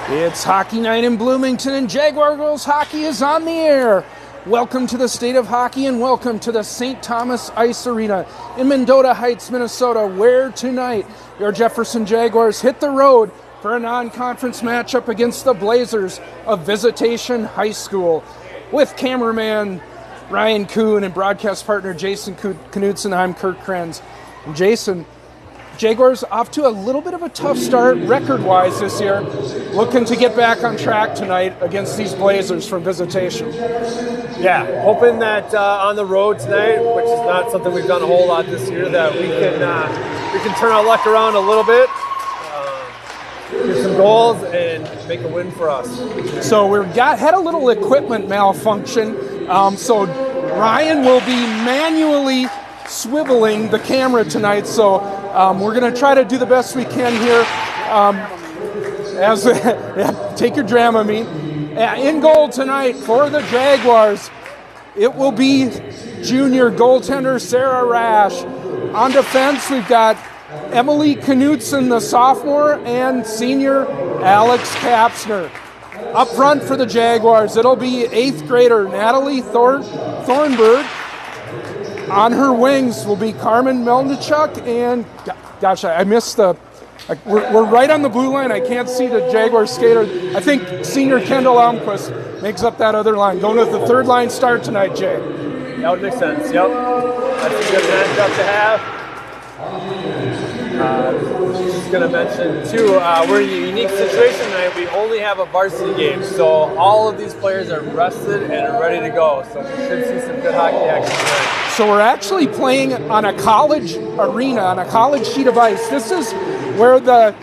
It's hockey night in Bloomington, and Jaguar Girls Hockey is on the air. Welcome to the State of Hockey, and welcome to the St. Thomas Ice Arena in Mendota Heights, Minnesota, where tonight your Jefferson Jaguars hit the road for a non-conference matchup against the Blazers of Visitation High School. With cameraman Ryan Kuhn and broadcast partner Jason Knudsen, I'm Kirk Krenz. And Jason, Jaguars off to a little bit of a tough start record-wise this year, looking to get back on track tonight against these Blazers from Visitation. Yeah, hoping that on the road tonight, which is not something we've done a whole lot this year, that we can turn our luck around a little bit, get some goals, and make a win for us. So had a little equipment malfunction, so Ryan will be manually swiveling the camera tonight, so we're going to try to do the best we can here. Take your Dramamine. In goal tonight for the Jaguars, it will be junior goaltender Sarah Rash. On defense, we've got Emily Knudsen, the sophomore, and senior Alex Kapsner. Up front for the Jaguars, it'll be 8th grader Natalie Thornburg. On her wings will be Carmen Melnichuk, and gosh, I missed we're right on the blue line. I can't see the Jaguar skater. I think senior Kendall Almquist makes up that other line. Going with the third line start tonight, Jay. That would make sense, yep. That's a good matchup to have. Just going to mention, too, we're in a unique situation tonight. We only have a varsity game, so all of these players are rested and are ready to go. So we should see some good hockey action tonight. So we're actually playing on a college arena, on a college sheet of ice. This is where the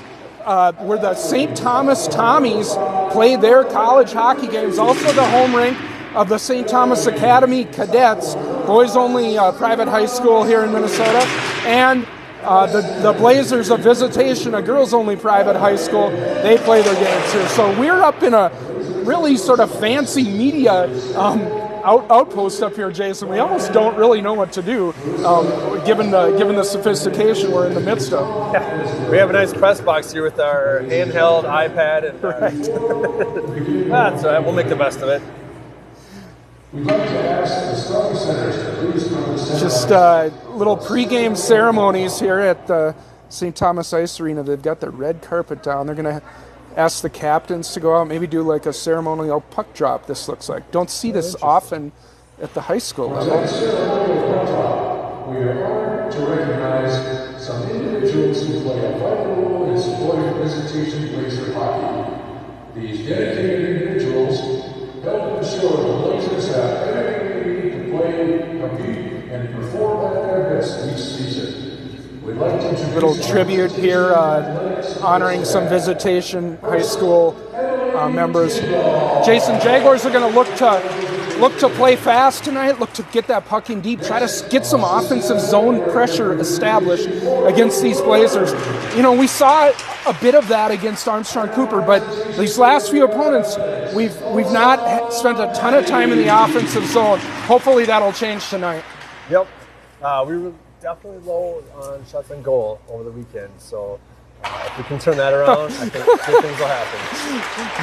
St. Thomas Tommies play their college hockey games. Also the home rink of the St. Thomas Academy Cadets, boys-only private high school here in Minnesota, and the Blazers of Visitation, a girls-only private high school. They play their games here. So we're up in a really sort of fancy media outpost up here, Jason. We almost don't really know what to do, given the sophistication we're in the midst of. Yeah, we have a nice press box here with our handheld iPad, and right. That's all right. We'll make the best of it. Just little pregame ceremonies here at the St. Thomas Ice Arena. They've got the red carpet down. They're going to ask the captains to go out, maybe do like a ceremonial puck drop, this looks like. Don't see this often at the high school level. We are honored to recognize some individuals who play a vital role in supporting Visitation Blazer hockey. These dedicated individuals help ensure the Blazers have everything they need to play, compete, and perform at their best each season. We'd like to introduce little tribute here, honoring some Visitation High School members. Jason, Jaguars are going to look to play fast tonight, look to get that puck in deep, try to get some offensive zone pressure established against these Blazers. You know, we saw a bit of that against Armstrong Cooper, but these last few opponents, we've not spent a ton of time in the offensive zone. Hopefully that'll change tonight. Yep. We were definitely low on shots on goal over the weekend, so if we can turn that around, I think good things will happen.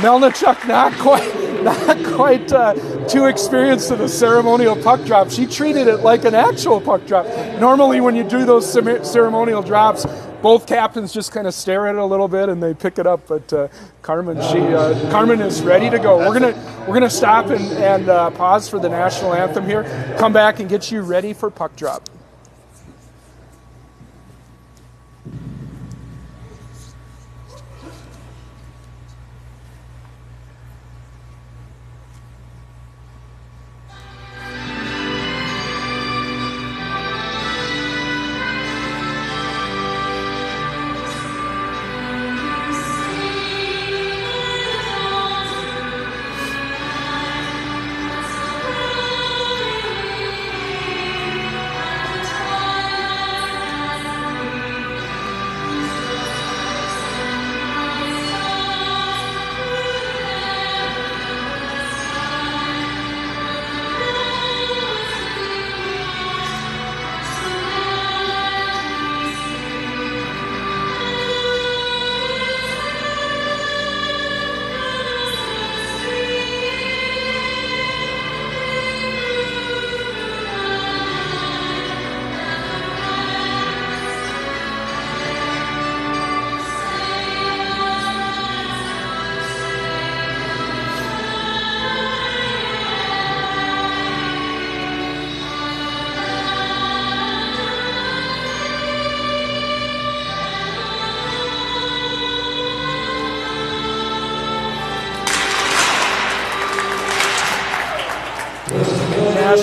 Melnichuk not quite too experienced in a ceremonial puck drop. She treated it like an actual puck drop. Normally when you do those ceremonial drops, both captains just kind of stare at it a little bit and they pick it up, but Carmen is ready to go. We're gonna stop and pause for the national anthem here, come back and get you ready for puck drop.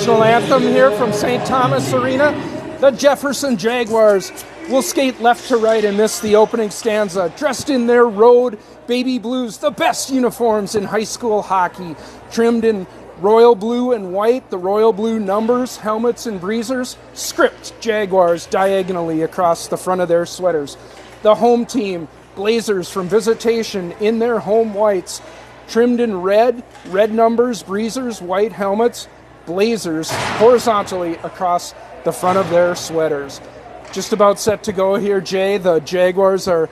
national anthem here from St. Thomas Arena. The Jefferson Jaguars will skate left to right in this, the opening stanza, dressed in their road baby blues, the best uniforms in high school hockey, trimmed in royal blue and white, the royal blue numbers, helmets, and breezers, script Jaguars diagonally across the front of their sweaters. The home team, Blazers from Visitation in their home whites, trimmed in red numbers, breezers, white helmets, Blazers horizontally across the front of their sweaters. Just about set to go here, Jay. The Jaguars are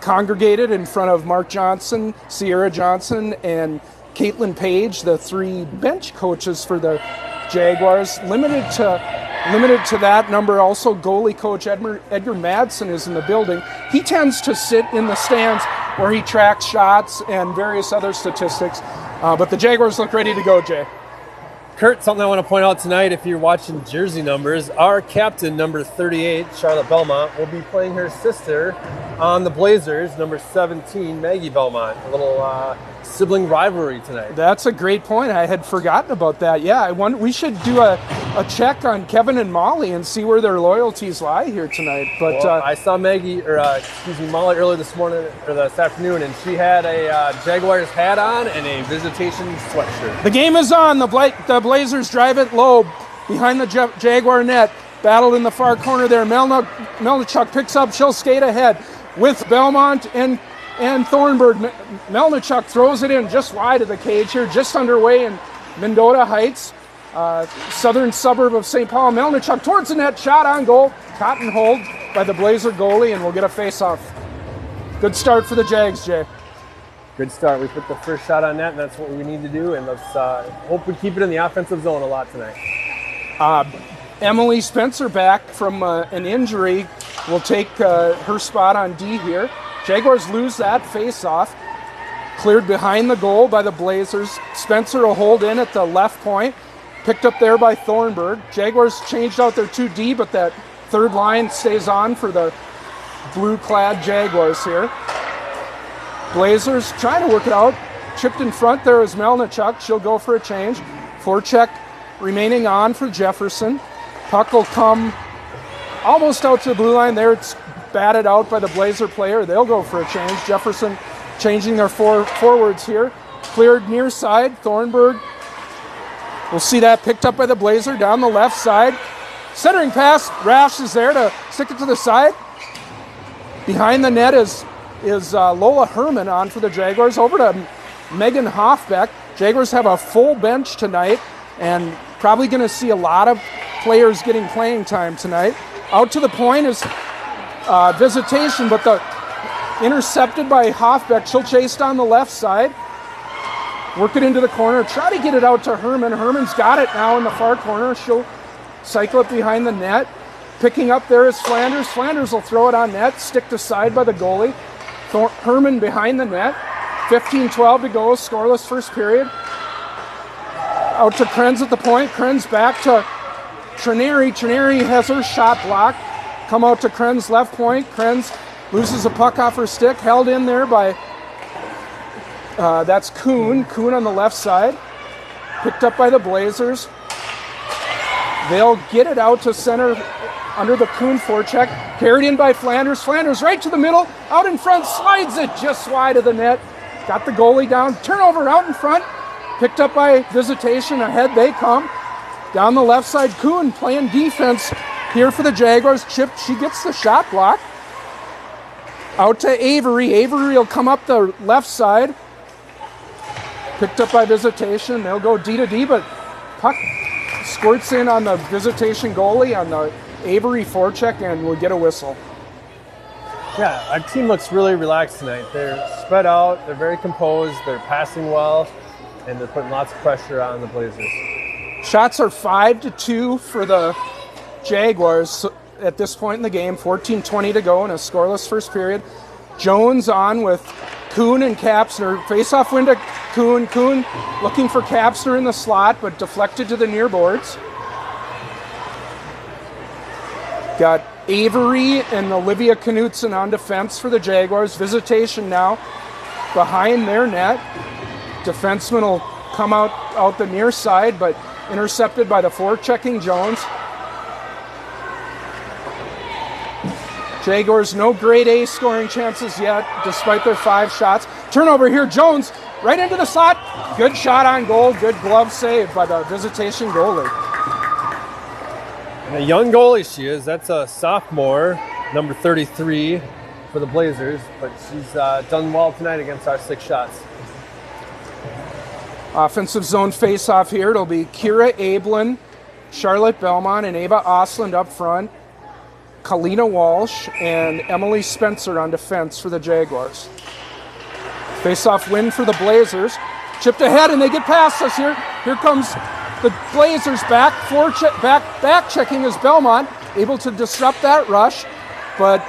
congregated in front of Mark Johnson, Sierra Johnson, and Caitlin Page, the three bench coaches for the Jaguars. Limited to that number, also goalie coach Edgar Madsen is in the building. He tends to sit in the stands where he tracks shots and various other statistics. But the Jaguars look ready to go, Jay. Kurt, something I want to point out tonight, if you're watching jersey numbers, our captain, number 38, Charlotte Belmont, will be playing her sister on the Blazers, number 17, Maggie Belmont. A little sibling rivalry tonight. That's a great point. I had forgotten about that. Yeah, we should do a check on Kevin and Molly and see where their loyalties lie here tonight. But well, I saw Molly earlier this morning or this afternoon, and she had a Jaguars hat on and a Visitation sweatshirt. The game is on. The Blazers drive it low behind the Jaguar net. Battled in the far corner there. Melnichuk picks up. She'll skate ahead with Belmont and Thornburg. Melnichuk throws it in just wide of the cage here, just underway in Mendota Heights, southern suburb of St. Paul. Melnichuk towards the net, shot on goal, caught and hold by the Blazer goalie, and we'll get a face-off. Good start for the Jags, Jay. Good start. We put the first shot on net, and that's what we need to do, and let's hope we keep it in the offensive zone a lot tonight. Emily Spencer, back from an injury, will take her spot on D here. Jaguars lose that face-off. Cleared behind the goal by the Blazers. Spencer will hold in at the left point. Picked up there by Thornburg. Jaguars changed out their 2D, but that third line stays on for the blue-clad Jaguars here. Blazers trying to work it out. Chipped in front there is Melnichuk. She'll go for a change. Forecheck remaining on for Jefferson. Puck will come almost out to the blue line. There it's batted out by the Blazer player. They'll go for a change. Jefferson changing their forwards here. Cleared near side. Thornburg. We'll see that picked up by the Blazer down the left side. Centering pass. Rash is there to stick it to the side. Behind the net is Lola Herman on for the Jaguars. Over to Megan Hoffbeck. Jaguars have a full bench tonight and probably going to see a lot of players getting playing time tonight. Out to the point is Visitation, but the intercepted by Hoffbeck. She'll chase down the left side. Work it into the corner. Try to get it out to Herman. Herman's got it now in the far corner. She'll cycle it behind the net. Picking up there is Flanders. Flanders will throw it on net. Stick to side by the goalie. Herman behind the net. 15-12 to go. Scoreless first period. Out to Krenz at the point. Krenz back to Trineri. Trineri has her shot blocked. Come out to Krenz left point. Krenz loses a puck off her stick. Held in there by, that's Kuhn. Kuhn on the left side. Picked up by the Blazers. They'll get it out to center under the Kuhn forecheck. Carried in by Flanders. Flanders right to the middle. Out in front. Slides it just wide of the net. Got the goalie down. Turnover out in front. Picked up by Visitation. Ahead they come. Down the left side, Kuhn playing defense here for the Jaguars. Chipped. She gets the shot block. Out to Avery. Avery will come up the left side. Picked up by Visitation. They'll go D to D, but puck squirts in on the Visitation goalie on the Avery forecheck, and we'll get a whistle. Yeah, our team looks really relaxed tonight. They're spread out, they're very composed, they're passing well, and they're putting lots of pressure on the Blazers. Shots are 5-2 for the Jaguars at this point in the game. 14:20 to go in a scoreless first period. Jones on with Kuhn and Kapsner. Face-off win to Kuhn. Kuhn looking for Kapsner in the slot, but deflected to the near boards. Got Avery and Olivia Knutson on defense for the Jaguars. Visitation now behind their net. Defenseman will come out the near side, but intercepted by the forechecking Jones. Jaguars, no grade A scoring chances yet, despite their 5 shots. Turnover here, Jones, right into the slot. Good shot on goal, good glove save by the Visitation goalie. And a young goalie she is. That's a sophomore, number 33 for the Blazers, but she's done well tonight against our 6 shots. Offensive zone face-off here. It'll be Kira Ablin, Charlotte Belmont, and Ava Osland up front. Kalina Walsh and Emily Spencer on defense for the Jaguars. Face-off win for the Blazers. Chipped ahead and they get past us here. Here comes the Blazers back checking as Belmont, able to disrupt that rush, but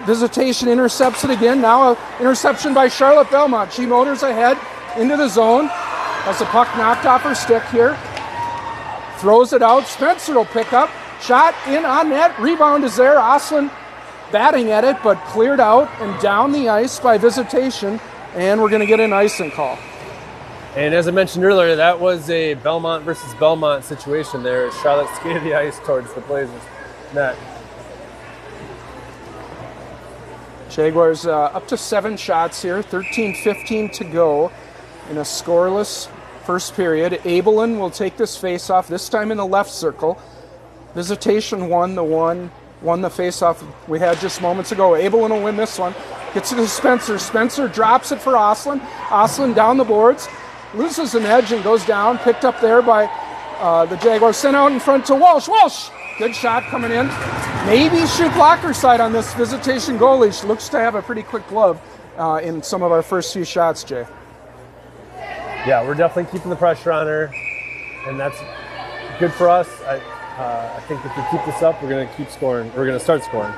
Visitation intercepts it again. Now an interception by Charlotte Belmont. She motors ahead into the zone. Has the puck knocked off her stick here. Throws it out. Spencer will pick up. Shot in on net. Rebound is there. Osland batting at it, but cleared out and down the ice by Visitation. And we're going to get an icing call. And as I mentioned earlier, that was a Belmont versus Belmont situation there. Charlotte skated the ice towards the Blazers net. Jaguars up to 7 shots here. 13:15 to go in a scoreless first period. Abelin will take this face-off, this time in the left circle. Visitation won the face-off we had just moments ago. Abelin will win this one. Gets it to Spencer. Spencer drops it for Osland. Osland down the boards. Loses an edge and goes down. Picked up there by the Jaguars. Sent out in front to Walsh. Walsh! Good shot coming in. Maybe shoot blocker side on this Visitation goalie. She looks to have a pretty quick glove in some of our first few shots, Jay. Yeah, we're definitely keeping the pressure on her, and that's good for us. I think if we keep this up, we're going to keep scoring. We're going to start scoring.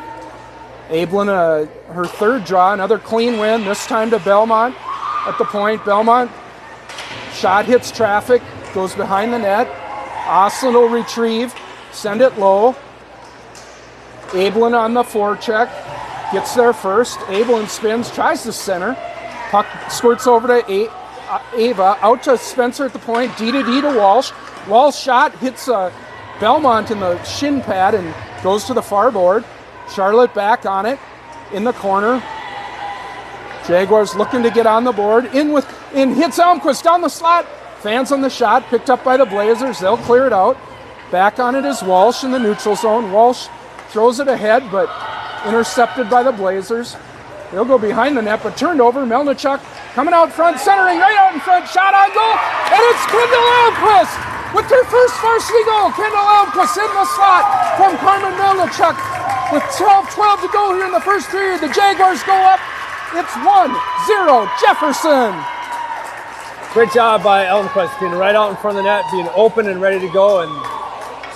Ablin, her third draw, another clean win, this time to Belmont at the point. Belmont, shot hits traffic, goes behind the net. Osland will retrieve, send it low. Ablin on the forecheck, gets there first. Ablin spins, tries to center. Puck squirts over to Ava, out to Spencer at the point, D to Walsh. Walsh shot hits Belmont in the shin pad and goes to the far board. Charlotte back on it in the corner. Jaguars looking to get on the board. In hits Elmquist down the slot. Fans on the shot, picked up by the Blazers. They'll clear it out. Back on it is Walsh in the neutral zone. Walsh throws it ahead, but intercepted by the Blazers. They'll go behind the net, but turned over. Melnichuk coming out front, centering right out in front. Shot on goal, and it's Kendall Elmquist with their first varsity goal. Kendall Elmquist in the slot from Carmen Melnichuk. With 12 to go here in the first period, the Jaguars go up. It's 1-0 Jefferson. Great job by Elmquist, being right out in front of the net, being open and ready to go, and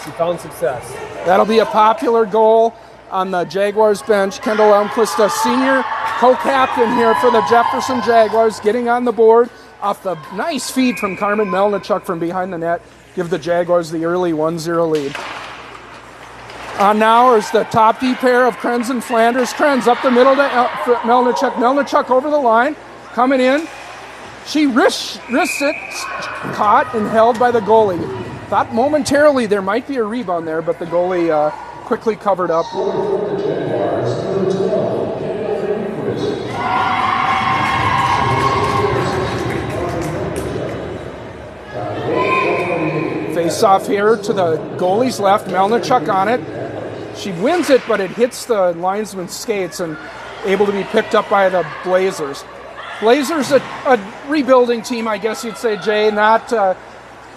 she found success. That'll be a popular goal on the Jaguars bench. Kendall Elmquist, a senior co-captain here for the Jefferson Jaguars, getting on the board off the nice feed from Carmen Melnichuk from behind the net. Give the Jaguars the early 1-0 lead. On now is the top D pair of Krenz and Flanders. Krenz up the middle to Melnichuk. Melnichuk over the line, coming in. She risks it, caught and held by the goalie. Thought momentarily there might be a rebound there, but the goalie quickly covered up. Face off here to the goalie's left. Melnichuk on it. She wins it, but it hits the linesman's skates and able to be picked up by the Blazers. Blazers, a rebuilding team, I guess you'd say, Jay. Not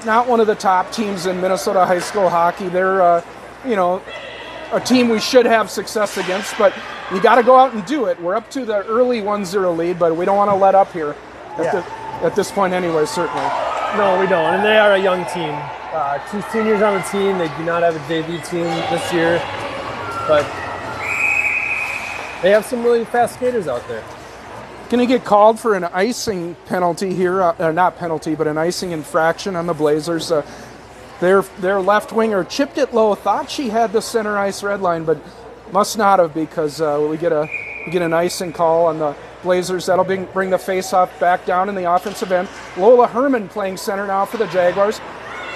one of the top teams in Minnesota high school hockey. They're, a team we should have success against, but you got to go out and do it. We're up to the early 1-0 lead, but we don't want to let up here at this point anyway, certainly. No, we don't, and they are a young team. 2 seniors on the team. They do not have a JV team this year, but they have some really fast skaters out there. Going to get called for an icing penalty here, not penalty, but an icing infraction on the Blazers. Their left winger chipped it low, thought she had the center ice red line, but must not have, because we get an icing call on the Blazers. That'll bring the face-off back down in the offensive end. Lola Herman playing center now for the Jaguars.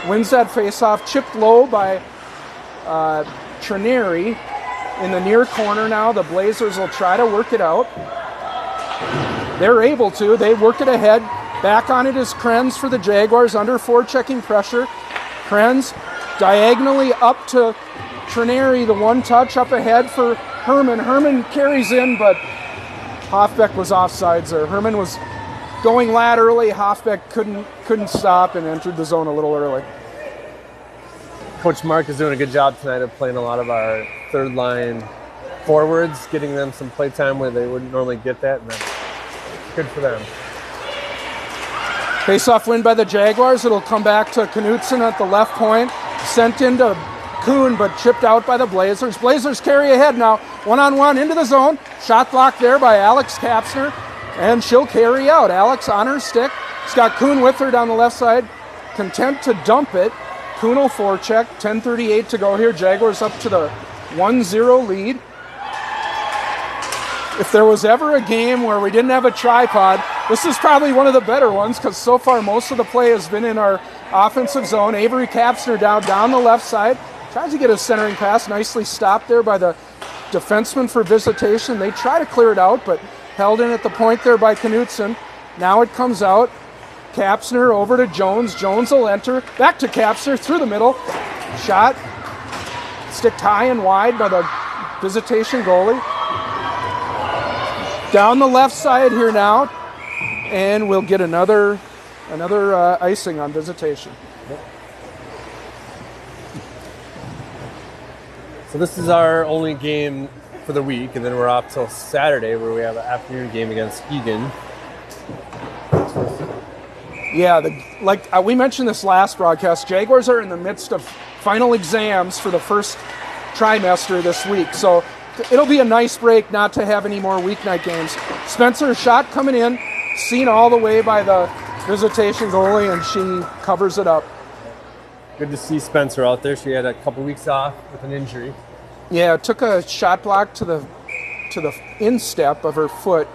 wins that faceoff, chipped low by Trineri in the near corner now. The Blazers will try to work it out. They're able to. They work it ahead. Back on it is Krenz for the Jaguars, under forechecking pressure. Krenz diagonally up to Trineri, the one touch up ahead for Herman. Herman carries in, but Hoffbeck was offsides there. Herman was going laterally. Hoffbeck couldn't stop and entered the zone a little early. Coach Mark is doing a good job tonight of playing a lot of our third line forwards, getting them some play time where they wouldn't normally get that, and that's good for them. Face-off win by the Jaguars. It'll come back to Knutson at the left point. Sent into Kuhn, but chipped out by the Blazers. Blazers carry ahead now. One-on-one into the zone. Shot blocked there by Alex Kapsner, and she'll carry out. Alex on her stick. She's got Kuhn with her down the left side. Content to dump it. Kuhn will forecheck. 10:38 to go here. Jaguars up to the 1-0 lead. If there was ever a game where we didn't have a tripod, this is probably one of the better ones, because so far most of the play has been in our offensive zone. Avery Kapsner down the left side. Tries to get a centering pass. Nicely stopped there by the defenseman for Visitation. They try to clear it out, but held in at the point there by Knutson. Now it comes out. Kapsner over to Jones. Jones will enter. Back to Kapsner through the middle. Shot. Sticked high and wide by the Visitation goalie. Down the left side here now, and we'll get another icing on Visitation. So this is our only game for the week, and then we're off till Saturday, where we have an afternoon game against Egan. Yeah, we mentioned this last broadcast, Jaguars are in the midst of final exams for the first trimester this week, so it'll be a nice break not to have any more weeknight games. Spencer's shot coming in, seen all the way by the Visitation goalie, and she covers it up. Good to see Spencer out there. She had a couple weeks off with an injury. Yeah, took a shot block to the instep of her foot.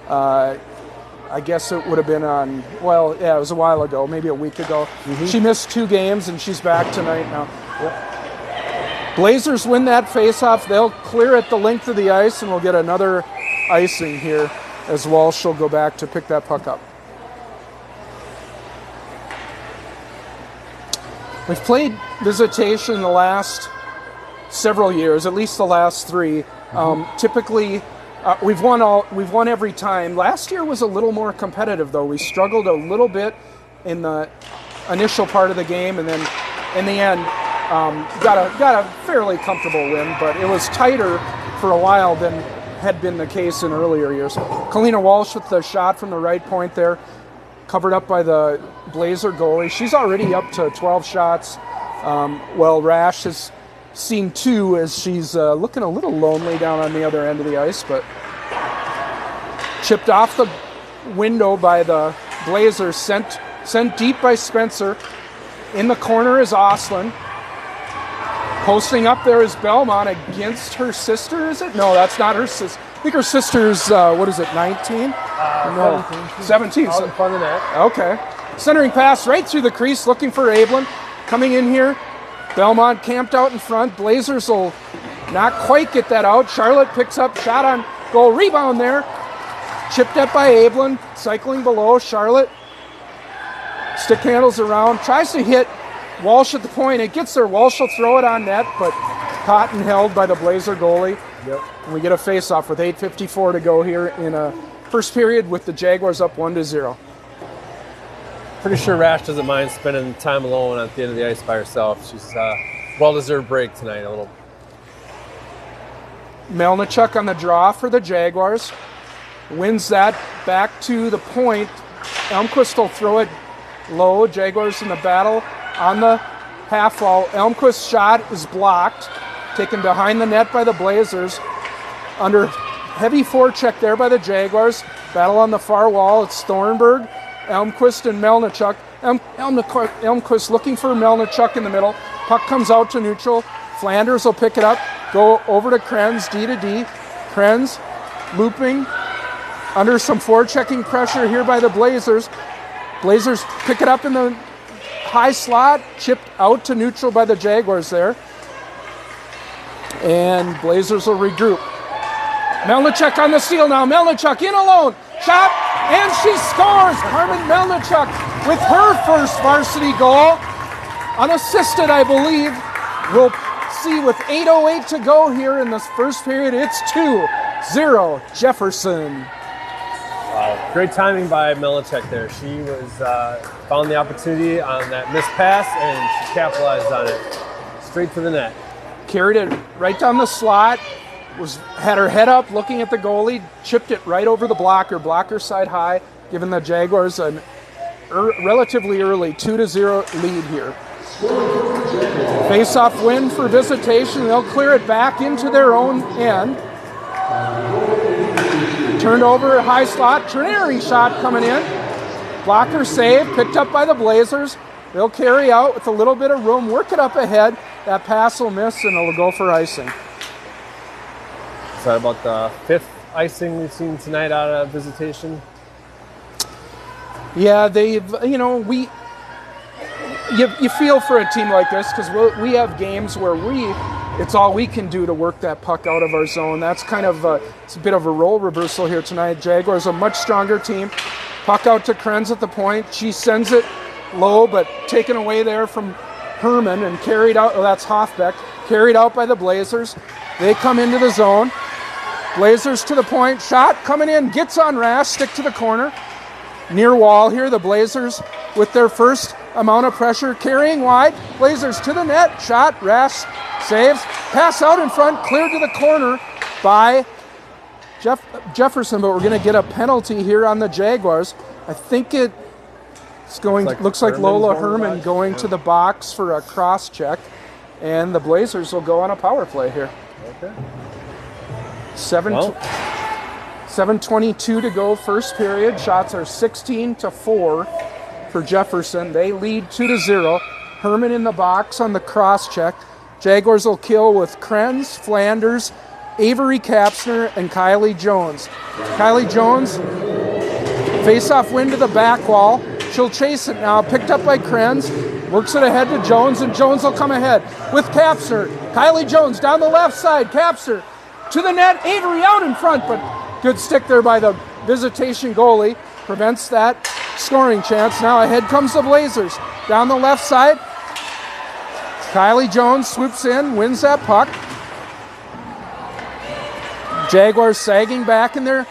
I guess it would have been on, well, yeah, it was a while ago, maybe a week ago. Mm-hmm. She missed 2 games, and she's back tonight now. Yep. Blazers win that faceoff. They'll clear it the length of the ice, and we'll get another icing here as Walsh will go back to pick that puck up. We've played Visitation the last several years, at least the last 3. Typically, we've won every time. Last year was a little more competitive, though. We struggled a little bit in the initial part of the game, and then in the end, got a fairly comfortable win. But it was tighter for a while than had been the case in earlier years. Kalina Walsh with the shot from the right point there, covered up by the Blazer goalie. She's already up to 12 shots. Rash has seen 2 as she's looking a little lonely down on the other end of the ice, but chipped off the window by the Blazers, sent deep by Spencer. In the corner is Oslin. Posting up there is Belmont against her sister, is it? No, that's not her sister. I think her sister's, 19? No, 17. Out in front of the net. Okay. Centering pass right through the crease, looking for Ablin. Coming in here. Belmont camped out in front. Blazers will not quite get that out. Charlotte picks up, shot on goal. Rebound there. Chipped up by Ablin. Cycling below. Charlotte stick handles around. Tries to hit Walsh at the point. It gets there. Walsh will throw it on net, but caught and held by the Blazer goalie. Yep. And we get a face-off with 8:54 to go here in a first period with the Jaguars up 1-0. Pretty sure Rash doesn't mind spending time alone at the end of the ice by herself. She's well-deserved break tonight. A little. Melnichuk on the draw for the Jaguars. Wins that back to the point. Elmquist will throw it low. Jaguars in the battle on the half wall. Elmquist's shot is blocked. Taken behind the net by the Blazers. Under heavy forecheck there by the Jaguars. Battle on the far wall. It's Thornburg, Elmquist, and Melnichuk. Elmquist looking for Melnichuk in the middle. Puck comes out to neutral. Flanders will pick it up. Go over to Krenz, D to D. Krenz looping under some forechecking pressure here by the Blazers. Blazers pick it up in the high slot, chipped out to neutral by the Jaguars there. And Blazers will regroup. Melnichuk on the steal now. Melnichuk in alone. Shot, and she scores. Carmen Melnichuk with her first varsity goal. Unassisted, I believe. We'll see with 8:08 to go here in this first period. It's 2-0 Jefferson. Wow, great timing by Melnichuk there. She was found the opportunity on that missed pass, and she capitalized on it. Straight to the net. Carried it right down the slot. Had her head up, looking at the goalie. Chipped it right over the blocker. Blocker side high, giving the Jaguars a relatively early 2-0 lead here. Face-off win for Visitation. They'll clear it back into their own end. Turned over a high slot. Trinary shot coming in. Blocker save, picked up by the Blazers. They'll carry out with a little bit of room, work it up ahead. That pass will miss, and it'll go for icing. Is that about the 5th icing we've seen tonight out of Visitation? Yeah, you feel for a team like this because we have games where it's all we can do to work that puck out of our zone. That's kind of it's a bit of a role reversal here tonight. Jaguars a much stronger team. Puck out to Krenz at the point. She sends it low, but taken away there from Herman and carried out. Oh, that's Hoffbeck. Carried out by the Blazers. They come into the zone. Blazers to the point. Shot coming in. Gets on Rash. Stick to the corner. Near wall here. The Blazers with their first amount of pressure. Carrying wide. Blazers to the net. Shot. Rash saves. Pass out in front. Cleared to the corner by Jefferson, but we're going to get a penalty here on the Jaguars. I think looks like Lola Herman going to the box for a cross check, and the Blazers will go on a power play here. Okay. 7:22 to go first period. Shots are 16-4 for Jefferson. They lead 2-0. Herman in the box on the cross check. Jaguars will kill with Krenz, Flanders, Avery Kapsner, and Kylie Jones. Kylie Jones, face-off win to the back wall. She'll chase it now, picked up by Krenz, works it ahead to Jones, and Jones will come ahead with Kapsner. Kylie Jones down the left side, Kapsner to the net, Avery out in front, but good stick there by the Visitation goalie, prevents that scoring chance. Now ahead comes the Blazers, down the left side. Kylie Jones swoops in, wins that puck. Jaguars sagging back in their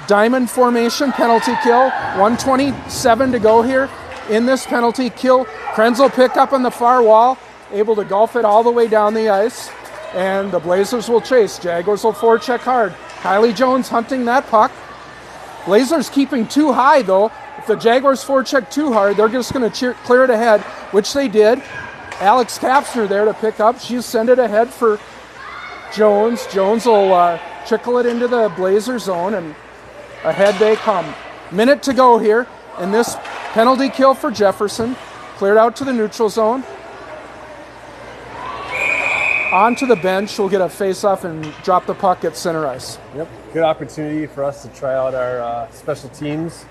diamond formation, penalty kill. 1:27 to go here in this penalty kill. Krenz will pick up on the far wall, able to golf it all the way down the ice, and the Blazers will chase. Jaguars will forecheck hard. Kylie Jones hunting that puck. Blazers keeping too high though. If the Jaguars forecheck too hard, they're just going to clear it ahead, which they did. Alex Kapsner there to pick up. She'll send it ahead for Jones. Jones will trickle it into the Blazer zone, and ahead they come. Minute to go here, and this penalty kill for Jefferson. Cleared out to the neutral zone. Onto the bench, we'll get a face-off and drop the puck at center ice. Yep, good opportunity for us to try out our special teams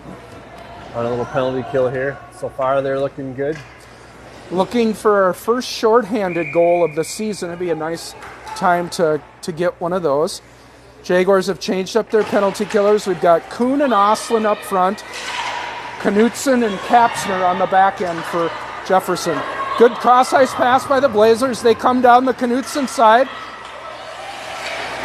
on a little penalty kill here. So far, they're looking good. Looking for our first shorthanded goal of the season. It'd be a nice time to get one of those. Jaguars have changed up their penalty killers. We've got Kuhn and Oslin up front. Knutson and Kapsner on the back end for Jefferson. Good cross-ice pass by the Blazers. They come down the Knutson side.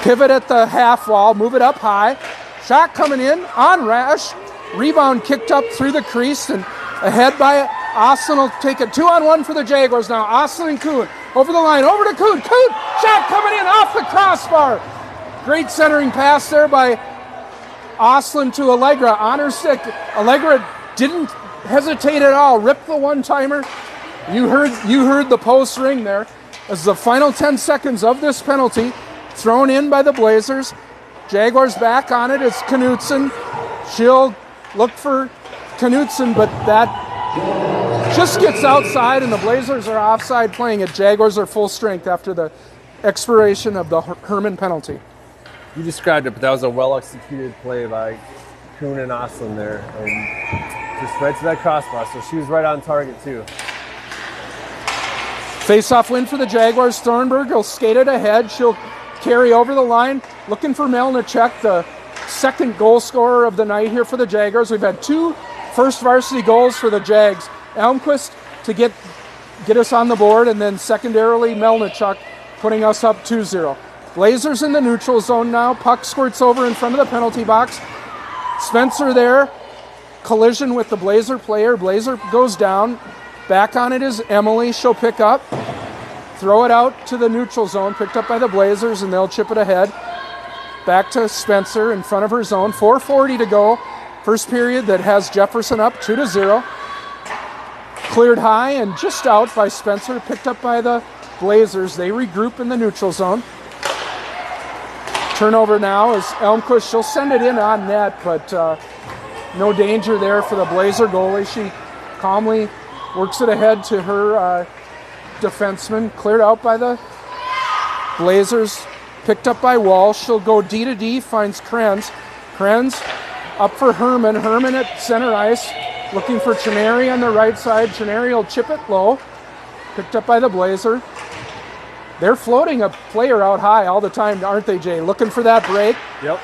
Pivot at the half wall. Move it up high. Shot coming in on Rash. Rebound kicked up through the crease and ahead by Oslin will take a 2-on-1 for the Jaguars now. Oslin and Kuhn over the line. Over to Kuhn. Kuhn! Shot coming in off the crossbar. Great centering pass there by Oslin to Allegra. On her stick. Allegra didn't hesitate at all. Ripped the one-timer. You heard the post ring there. As the final 10 seconds of this penalty, thrown in by the Blazers. Jaguars back on it. It's Knutson. She'll look for Knutson, but that just gets outside, and the Blazers are offside playing it. Jaguars are full strength after the expiration of the Herman penalty. You described it, but that was a well-executed play by Kuhn and Oslin there. And just right to that crossbar, so she was right on target too. Face-off win for the Jaguars. Thornburg will skate it ahead. She'll carry over the line, looking for Melnichuk, the second goal scorer of the night here for the Jaguars. We've had 2 first varsity goals for the Jags. Elmquist to get us on the board, and then secondarily Melnichuk putting us up 2-0. Blazers in the neutral zone now. Puck squirts over in front of the penalty box. Spencer there. Collision with the Blazer player. Blazer goes down. Back on it is Emily. She'll pick up. Throw it out to the neutral zone. Picked up by the Blazers, and they'll chip it ahead. Back to Spencer in front of her zone. 4:40 to go. First period that has Jefferson up 2-0. Cleared high and just out by Spencer. Picked up by the Blazers. They regroup in the neutral zone. Turnover now is Elmquist. She'll send it in on net, but no danger there for the Blazer goalie. She calmly works it ahead to her defenseman. Cleared out by the Blazers. Picked up by Walsh. She'll go D to D, finds Krenz. Krenz up for Herman. Herman at center ice. Looking for Chineri on the right side. Chineri will chip it low. Picked up by the Blazer. They're floating a player out high all the time, aren't they, Jay? Looking for that break. Yep.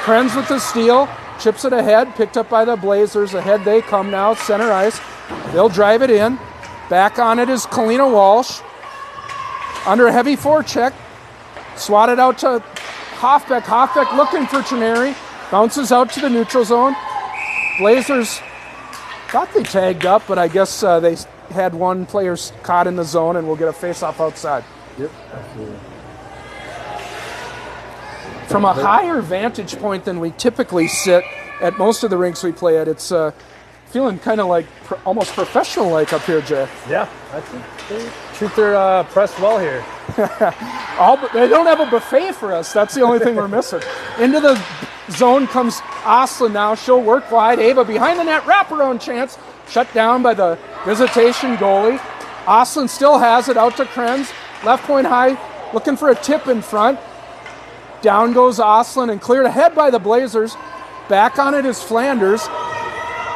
Krenz with the steal. Chips it ahead. Picked up by the Blazers. Ahead they come now. Center ice. They'll drive it in. Back on it is Kalina Walsh. Under a heavy forecheck. Swatted out to Hoffbeck. Hoffbeck looking for Chineri. Bounces out to the neutral zone. Blazers thought they tagged up, but I guess they had one player caught in the zone, and we'll get a face-off outside. Yep, absolutely. From a higher vantage point than we typically sit at most of the rinks we play at, it's feeling kind of like almost professional-like up here, Jay. Yeah, I think they treat their press well here. They don't have a buffet for us. That's the only thing we're missing. Into the zone comes Oslin now. She'll work wide. Ava behind the net. Wraparound chance. Shut down by the Visitation goalie. Oslin still has it out to Krenz. Left point high. Looking for a tip in front. Down goes Oslin and cleared ahead by the Blazers. Back on it is Flanders.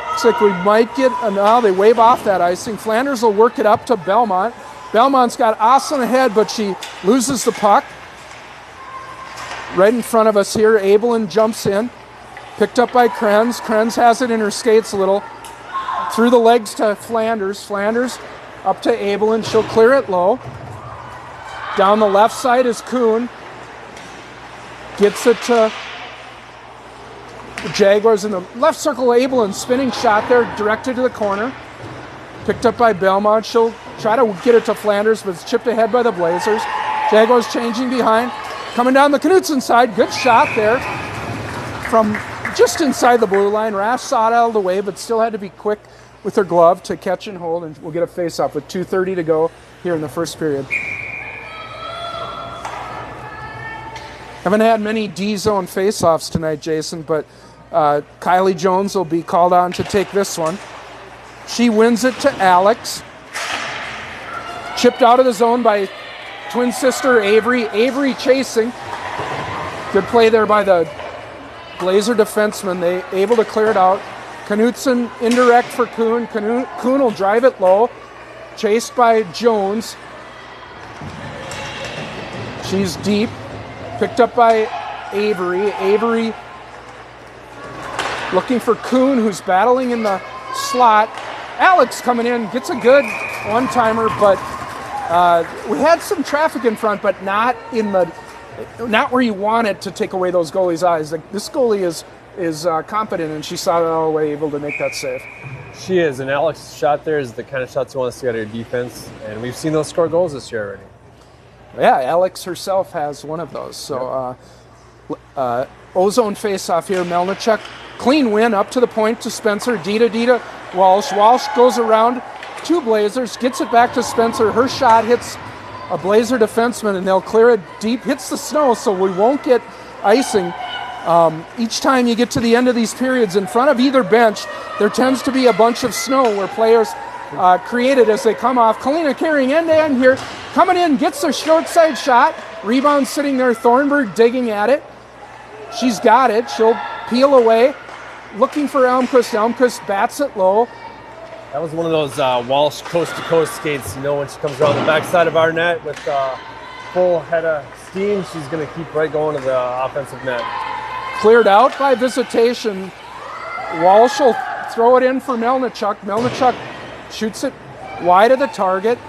Looks like we might get now they wave off that icing. Flanders will work it up to Belmont. Belmont's got Oslin ahead, but she loses the puck. Right in front of us here, Abelin jumps in. Picked up by Krenz. Krenz has it in her skates a little. Through the legs to Flanders. Flanders up to Abelin. She'll clear it low. Down the left side is Kuhn. Gets it to the Jaguars in the left circle. Abelin spinning shot there, directed to the corner. Picked up by Belmont. She'll try to get it to Flanders, but it's chipped ahead by the Blazers. Jaguars changing behind. Coming down the Knutson side. Good shot there from just inside the blue line. Rash saw it out of the way, but still had to be quick with her glove to catch and hold, and we'll get a face-off with 2:30 to go here in the first period. Haven't had many D-zone face-offs tonight, Jason, but Kylie Jones will be called on to take this one. She wins it to Alex. Chipped out of the zone by twin sister Avery. Avery chasing. Good play there by the Blazer defenseman. They able to clear it out. Knutson indirect for Kuhn. Kuhn will drive it low. Chased by Jones. She's deep. Picked up by Avery. Avery looking for Kuhn, who's battling in the slot. Alex coming in, gets a good one-timer, but we had some traffic in front, but not where you want it to take away those goalies' eyes. This goalie is competent, and she saw it all the way, able to make that save. She is, and Alex's shot there is the kind of shots you want to see out of your defense, and we've seen those score goals this year already. Yeah, Alex herself has one of those. So Ozone face-off here. Melnichuk, clean win up to the point to Spencer. D to Walsh. Walsh goes around two Blazers, gets it back to Spencer. Her shot hits a Blazer defenseman, and they'll clear it deep. Hits the snow, so we won't get icing. Each time you get to the end of these periods, in front of either bench, there tends to be a bunch of snow where players create it as they come off. Kalina carrying end-to-end here. Coming in, gets a short side shot. Rebound sitting there. Thornburg digging at it. She's got it. She'll peel away. Looking for Elmquist. Elmquist bats it low. That was one of those Walsh coast-to-coast skates. You know, when she comes around the backside of our net with full head of steam, she's going to keep right going to the offensive net. Cleared out by Visitation. Walsh will throw it in for Melnichuk. Melnichuk shoots it wide of the target.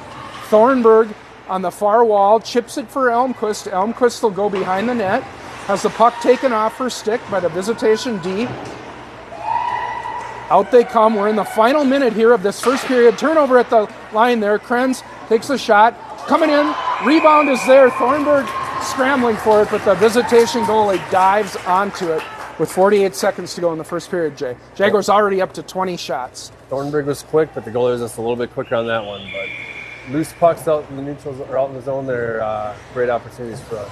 Thornburg on the far wall chips it for Elmquist. Elmquist will go behind the net. Has the puck taken off her stick by the Visitation D. Out they come. We're in the final minute here of this first period. Turnover at the line there. Krenz takes a shot. Coming in. Rebound is there. Thornburg scrambling for it, but the Visitation goalie dives onto it with 48 seconds to go in the first period, Jay. Jaguars already up to 20 shots. Thornburg was quick, but the goalie was just a little bit quicker on that one. But loose pucks out in the neutrals or out in the zone, they're great opportunities for us.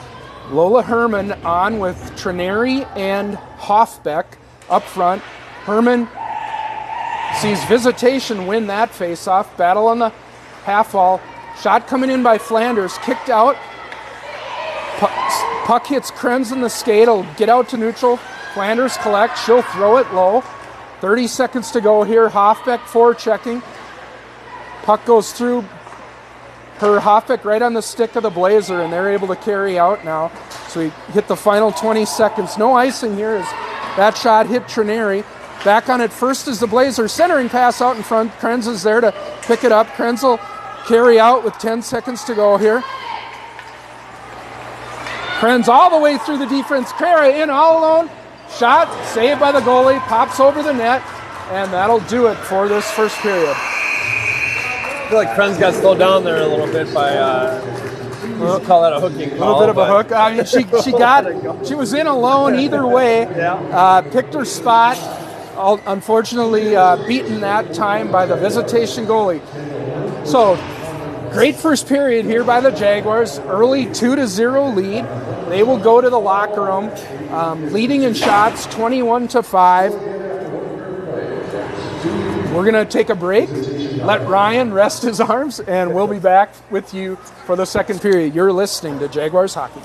Lola Herman on with Trineri and Hoffbeck up front. Herman sees Visitation win that face-off. Battle on the half wall. Shot coming in by Flanders. Kicked out. Puck hits Krenz in the skate. It'll get out to neutral. Flanders collects. She'll throw it low. 30 seconds to go here. Hoffbeck forechecking. Puck goes through her Hoffbeck right on the stick of the Blazer, and they're able to carry out now. So we hit the final 20 seconds. No icing here as that shot hit Trineri. Back on it first is the Blazer. Centering pass out in front. Krenz is there to pick it up. Krenz will carry out with 10 seconds to go here. Krenz all the way through the defense. Kara in all alone. Shot saved by the goalie. Pops over the net. And that'll do it for this first period. I feel like Krenz got slowed down there a little bit by, we'll call that a hooking call. A little bit of a hook. I mean, she was in alone either way. Yeah. Picked her spot. Unfortunately, beaten that time by the Visitation goalie. So, great first period here by the Jaguars. Early 2-0 lead. They will go to the locker room, leading in shots 21-5. We're going to take a break, let Ryan rest his arms, and we'll be back with you for the second period. You're listening to Jaguars Hockey.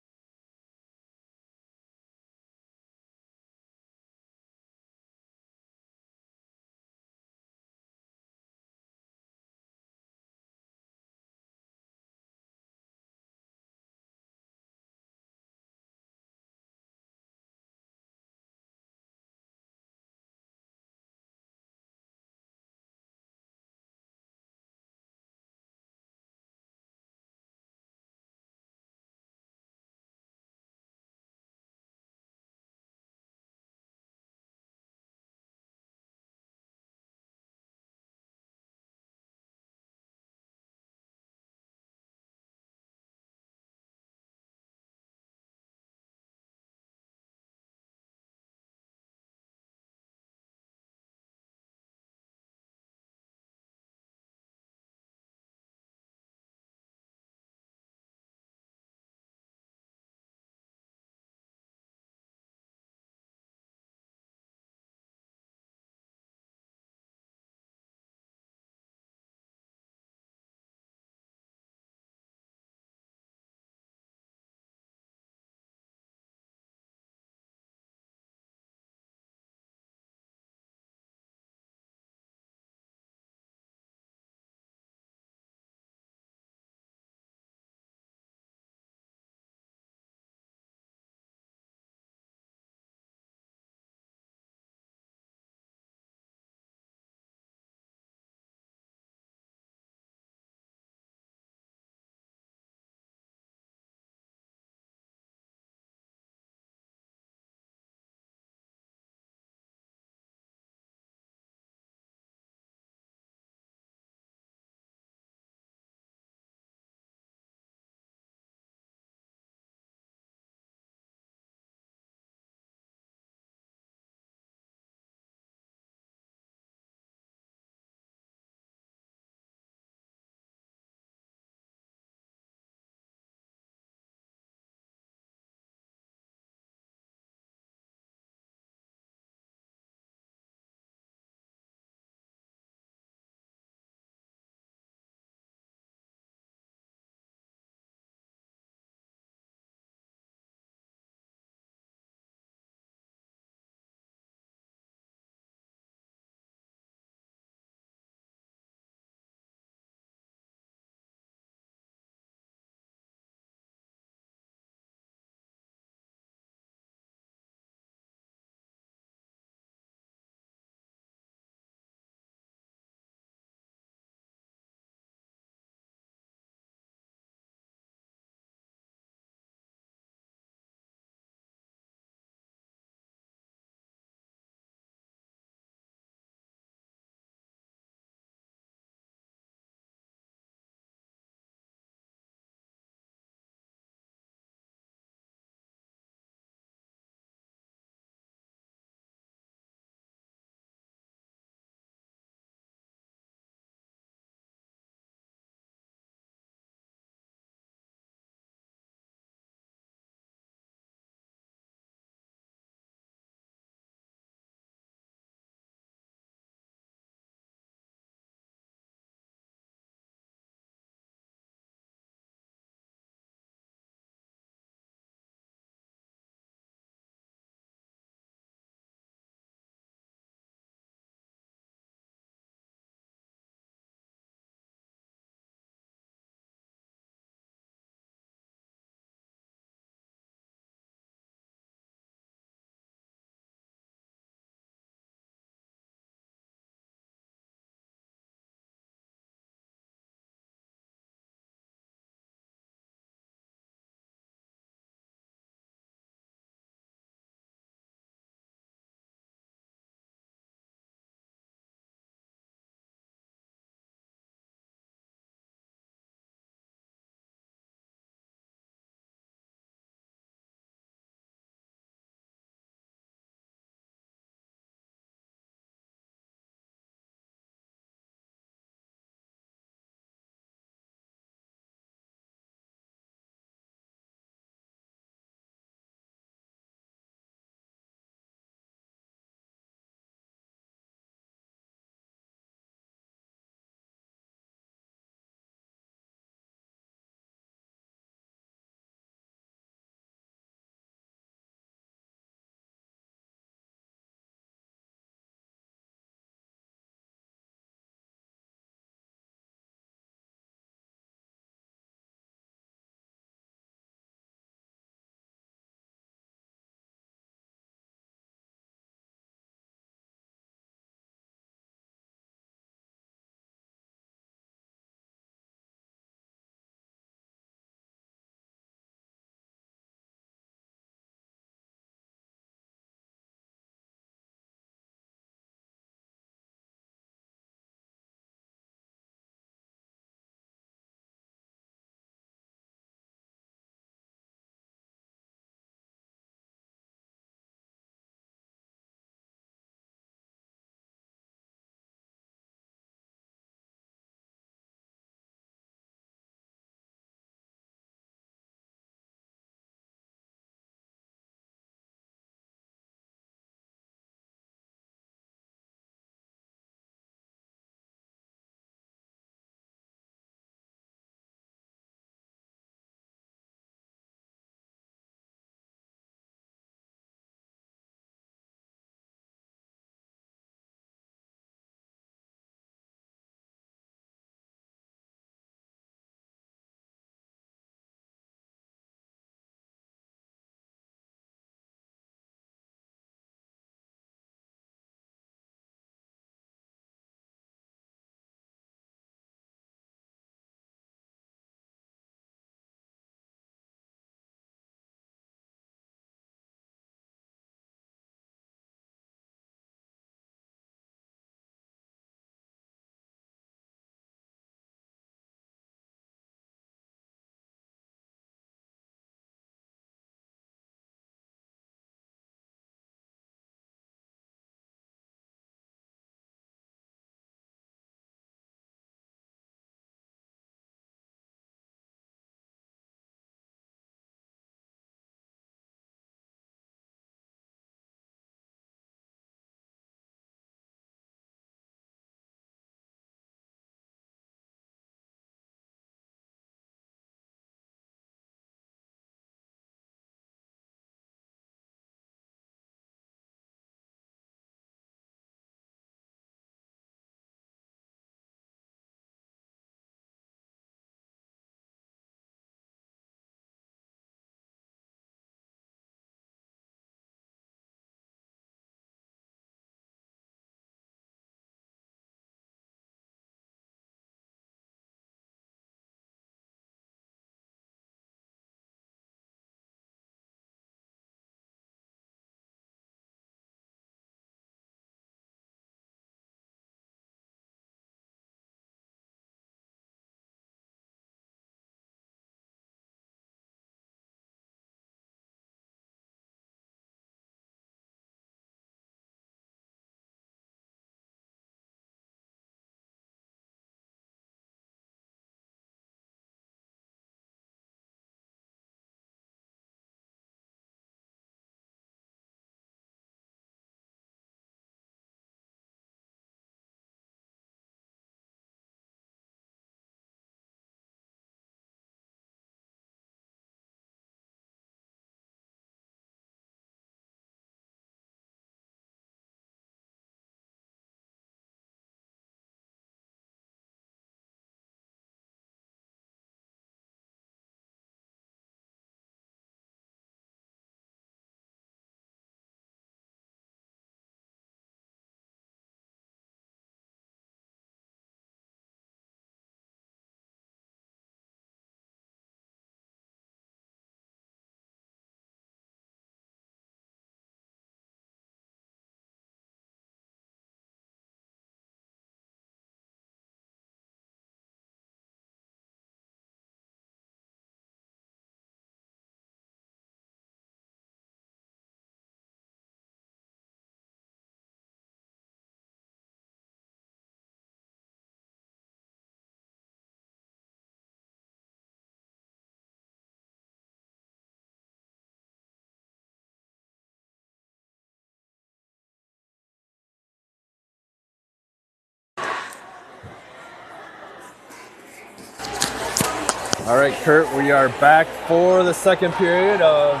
All right, Kurt, we are back for the second period of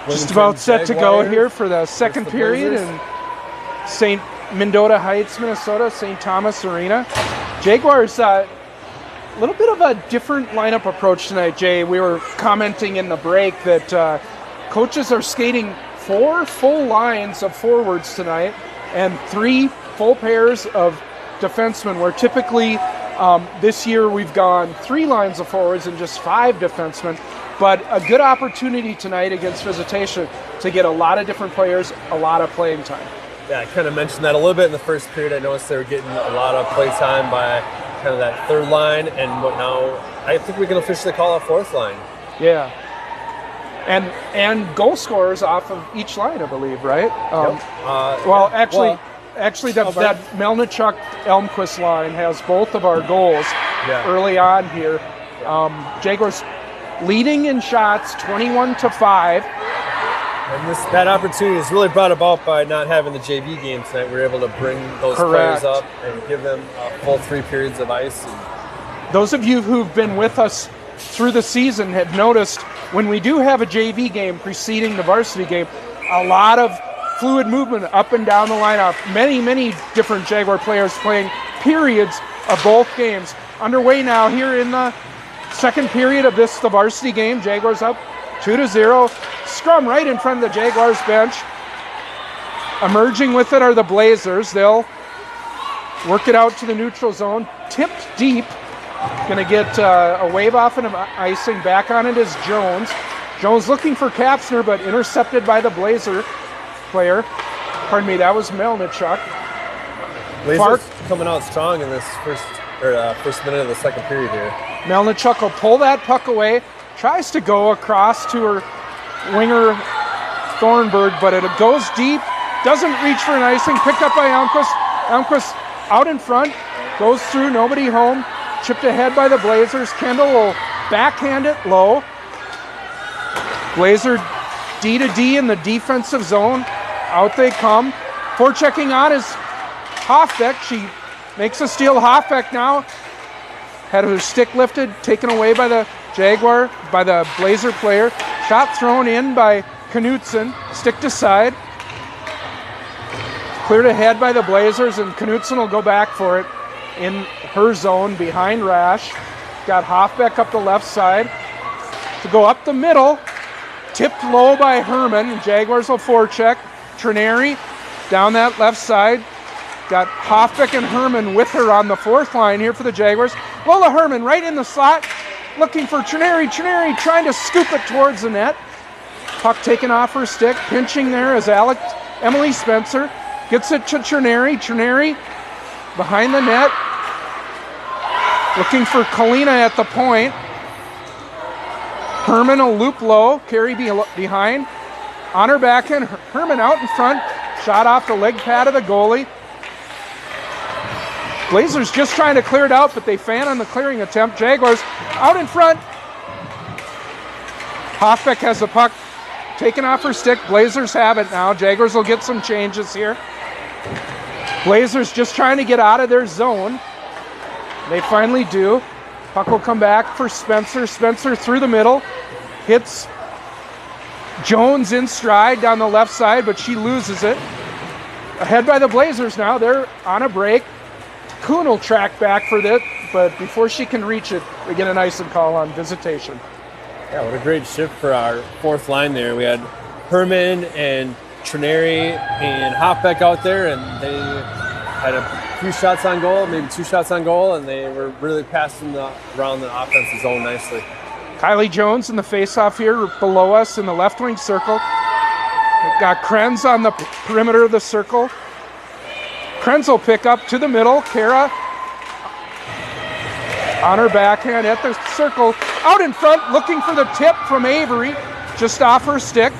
just about set to go here for the second period in St. Mendota Heights, Minnesota, St. Thomas Arena. Jaguars, a little bit of a different lineup approach tonight, Jay. We were commenting in the break that coaches are skating 4 full lines of forwards tonight and 3 full pairs of defensemen, where typically this year we've gone 3 lines of forwards and just 5 defensemen. But a good opportunity tonight against Visitation to get a lot of different players, a lot of playing time. Yeah, I kind of mentioned that a little bit in the first period. I noticed they were getting a lot of play time by kind of that third line, and now I think we can officially call it fourth line. Yeah. And goal scorers off of each line, I believe, right? Actually, that Melnichuk-Elmquist line has both of our goals early on here. Jaguars leading in shots, 21-5. And that opportunity is really brought about by not having the JV game tonight. We were able to bring those players up and give them a full 3 periods of ice. Those of you who've been with us through the season have noticed when we do have a JV game preceding the varsity game, a lot of fluid movement up and down the lineup. Many different Jaguar players playing periods of both games. Underway now here in the second period of the varsity game. Jaguars up 2-0. Scrum right in front of the Jaguars bench. Emerging with it are the Blazers. They'll work it out to the neutral zone. Tipped deep. Going to get a wave off and icing. Back on it is Jones. Jones looking for Kapsner, but intercepted by the Blazer player. Pardon me, that was Melnichuk. Blazers coming out strong in this first minute of the second period here. Melnichuk will pull that puck away. Tries to go across to her winger Thornburg, but it goes deep. Doesn't reach for an icing. Picked up by Elmquist. Elmquist out in front. Goes through, nobody home. Chipped ahead by the Blazers. Kendall will backhand it low. Blazer D to D in the defensive zone. Out they come. Forechecking on is Hoffbeck. She makes a steal. Hoffbeck now had her stick lifted, taken away by the Jaguar, by the Blazer player. Shot thrown in by Knutson. Stick to side. Cleared ahead by the Blazers, and Knutson will go back for it in her zone behind Rash. Got Hoffbeck up the left side to go up the middle. Tipped low by Herman. Jaguars will forecheck. Trineri down that left side. Got Hoffbeck and Herman with her on the fourth line here for the Jaguars. Lola Herman right in the slot, looking for Trineri. Trineri trying to scoop it towards the net. Puck taken off her stick. Pinching there is Emily Spencer. Gets it to Trineri. Trineri behind the net. Looking for Kalina at the point. Herman will loop low. Carey behind. On her backhand. Herman out in front. Shot off the leg pad of the goalie. Blazers just trying to clear it out, but they fan on the clearing attempt. Jaguars out in front. Hoffbeck has the puck taken off her stick. Blazers have it now. Jaguars will get some changes here. Blazers just trying to get out of their zone. They finally do. Puck will come back for Spencer. Spencer through the middle. Hits Jones in stride down the left side, but she loses it. Ahead by the Blazers now. They're on a break. Kuhn will track back for this, but before she can reach it, we get an icing call on Visitation. Yeah, what a great shift for our fourth line there. We had Herman and Trineri and Hoffbeck out there, and they had a few shots on goal, maybe 2 shots on goal, and they were really passing around the offensive zone nicely. Kylie Jones in the face-off here below us in the left wing circle. We've got Krenz on the perimeter of the circle. Krenz will pick up to the middle. Kara on her backhand at the circle. Out in front, looking for the tip from Avery. Just off her stick.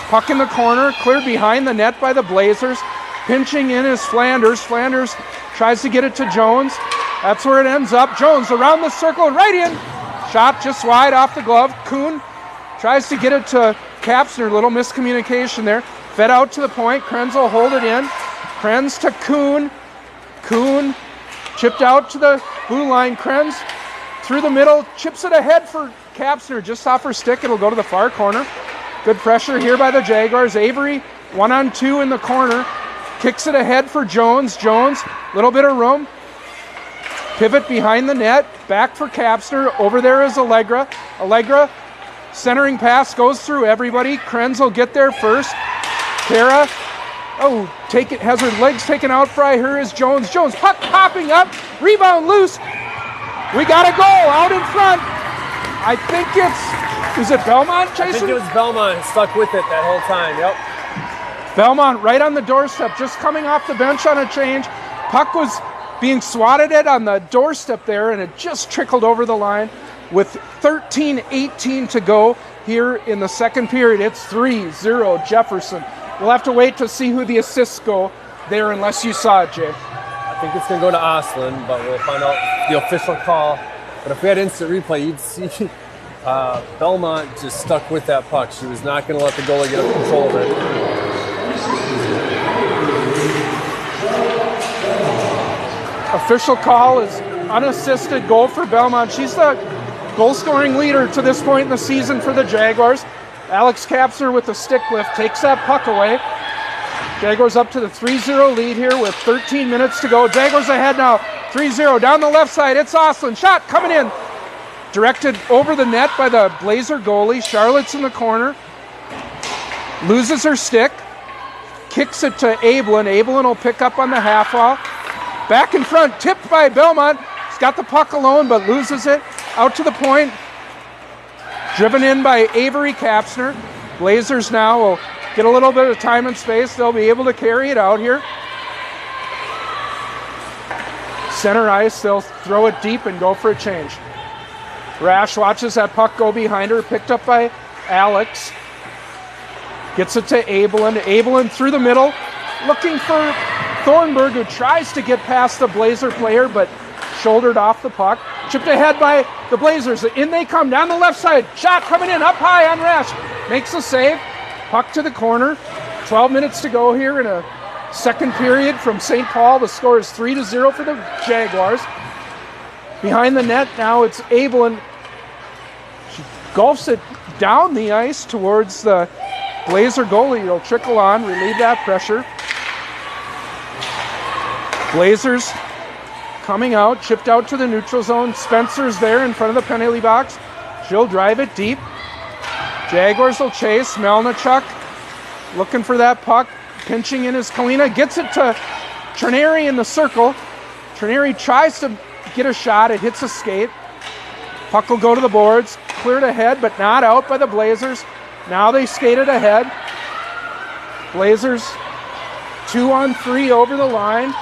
Puck in the corner, cleared behind the net by the Blazers. Pinching in is Flanders. Flanders tries to get it to Jones. That's where it ends up. Jones around the circle, right in. Shot just wide off the glove. Kuhn tries to get it to Kapsner. Little miscommunication there. Fed out to the point. Krenz will hold it in. Krenz to Kuhn. Kuhn chipped out to the blue line. Krenz through the middle, chips it ahead for Kapsner, just off her stick. It'll go to the far corner. Good pressure here by the Jaguars. Avery, 1-on-2 in the corner. Kicks it ahead for Jones. Jones, little bit of room. Pivot behind the net. Back for Kapsner. Over there is Allegra. Allegra, centering pass, goes through everybody. Krenz will get there first. Kara, has her legs taken out by her is Jones. Jones, puck popping up. Rebound loose. We got a goal out in front. I think is it Belmont, Jason? I think it was Belmont stuck with it that whole time, yep. Belmont right on the doorstep, just coming off the bench on a change. Puck was being swatted at on the doorstep there, and it just trickled over the line. With 13:18 to go here in the second period, it's 3-0 Jefferson. We'll have to wait to see who the assists go there, unless you saw it, Jay. I think it's going to go to Oslin, but we'll find out the official call. But if we had instant replay, you'd see Belmont just stuck with that puck. She was not going to let the goalie get control of it. Official call is unassisted goal for Belmont. She's the goal-scoring leader to this point in the season for the Jaguars. Alex Kapsner with the stick lift takes that puck away. Jaguars up to the 3-0 lead here with 13 minutes to go. Jaguars ahead now, 3-0. Down the left side, it's Oslin. Shot coming in. Directed over the net by the Blazer goalie. Charlotte's in the corner. Loses her stick. Kicks it to Abelin. Abelin will pick up on the half-wall. Back in front, tipped by Belmont. He's got the puck alone, but loses it. Out to the point. Driven in by Avery Kapsner. Blazers now will get a little bit of time and space. They'll be able to carry it out here. Center ice, they'll throw it deep and go for a change. Rash watches that puck go behind her, picked up by Alex. Gets it to Abelin. Abelin through the middle, looking for Thornburg, who tries to get past the Blazer player, but shouldered off the puck. Chipped ahead by the Blazers. In they come, down the left side. Shot coming in, up high on Rash. Makes the save. Puck to the corner. 12 minutes to go here in a second period from St. Paul. The score is 3-0 for the Jaguars. Behind the net now it's Abelin. She golfs it down the ice towards the Blazer goalie. It'll trickle on, relieve that pressure. Blazers coming out, chipped out to the neutral zone. Spencer's there in front of the penalty box. She'll drive it deep. Jaguars will chase. Melnichuk looking for that puck. Pinching in is Kalina. Gets it to Trineri in the circle. Trineri tries to get a shot. It hits a skate. Puck will go to the boards. Cleared ahead, but not out by the Blazers. Now they skated ahead. Blazers 2-on-3 over the line.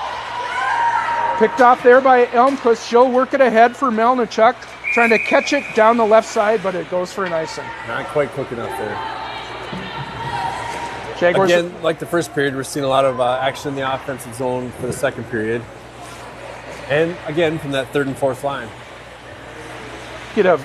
Picked off there by Elmquist. She'll work it ahead for Melnichuk. Trying to catch it down the left side, but it goes for an icing. Not quite quick enough there. Jaguars. Again, like the first period, we're seeing a lot of action in the offensive zone for the second period. And again, from that third and fourth line. Get a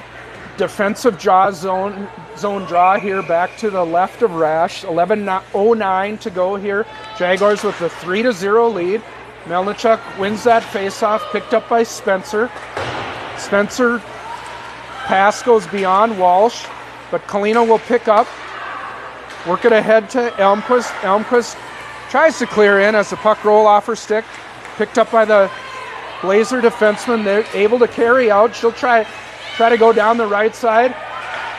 defensive draw zone draw here back to the left of Rash. 11:09 to go here. Jaguars with the 3-0 lead. Melnichuk wins that faceoff, picked up by Spencer. Spencer pass goes beyond Walsh, but Kalina will pick up. Work it ahead to Elmquist. Elmquist tries to clear in as the puck roll off her stick. Picked up by the Blazer defenseman. They're able to carry out. She'll try to go down the right side.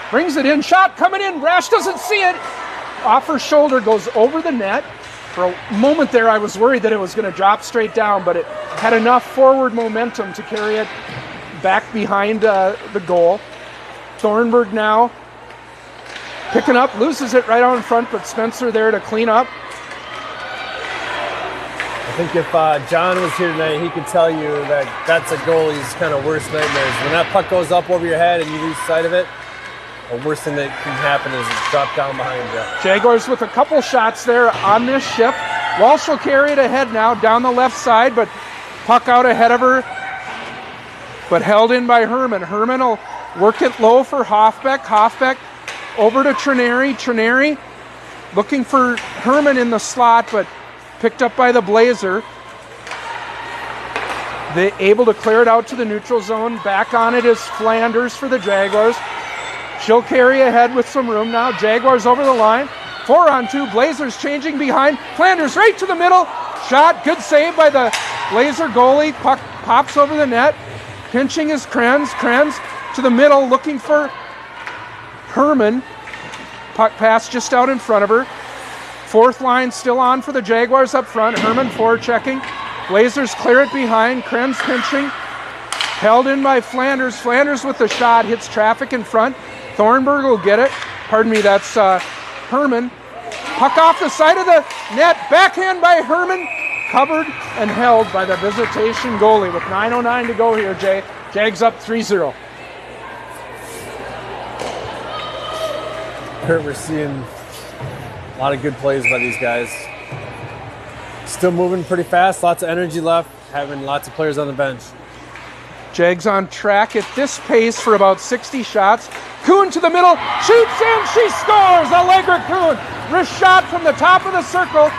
Brings it in. Shot coming in. Rash doesn't see it. Off her shoulder, goes over the net. For a moment there, I was worried that it was going to drop straight down, but it had enough forward momentum to carry it back behind the goal. Thornburg now picking up, loses it right out in front, but Spencer there to clean up. I think if John was here tonight, he could tell you that that's a goalie's kind of worst nightmares. When that puck goes up over your head and you lose sight of it, the worst thing that can happen is drop down behind you. Jaguars with a couple shots there on this shift. Walsh will carry it ahead now down the left side, but puck out ahead of her, but held in by Herman. Herman will work it low for Hoffbeck. Hoffbeck over to Trineri. Trineri looking for Herman in the slot, but picked up by the Blazer. They able to clear it out to the neutral zone. Back on it is Flanders for the Jaguars. She'll carry ahead with some room now. Jaguars over the line. 4-on-2. Blazers changing behind. Flanders right to the middle. Shot. Good save by the Blazer goalie. Puck pops over the net. Pinching is Krenz. Krenz to the middle looking for Herman. Puck pass just out in front of her. Fourth line still on for the Jaguars up front. Herman forechecking. Blazers clear it behind. Krenz pinching. Held in by Flanders. Flanders with the shot. Hits traffic in front. Thornburg will get it. Pardon me, that's Herman. Puck off the side of the net. Backhand by Herman. Covered and held by the Visitation goalie with 9:09 to go here, Jay. Jags up 3-0. We're seeing a lot of good plays by these guys. Still moving pretty fast, lots of energy left, having lots of players on the bench. Jags on track at this pace for about 60 shots. Kuhn to the middle, shoots and she scores! Allegra Kuhn, wrist shot from the top of the circle.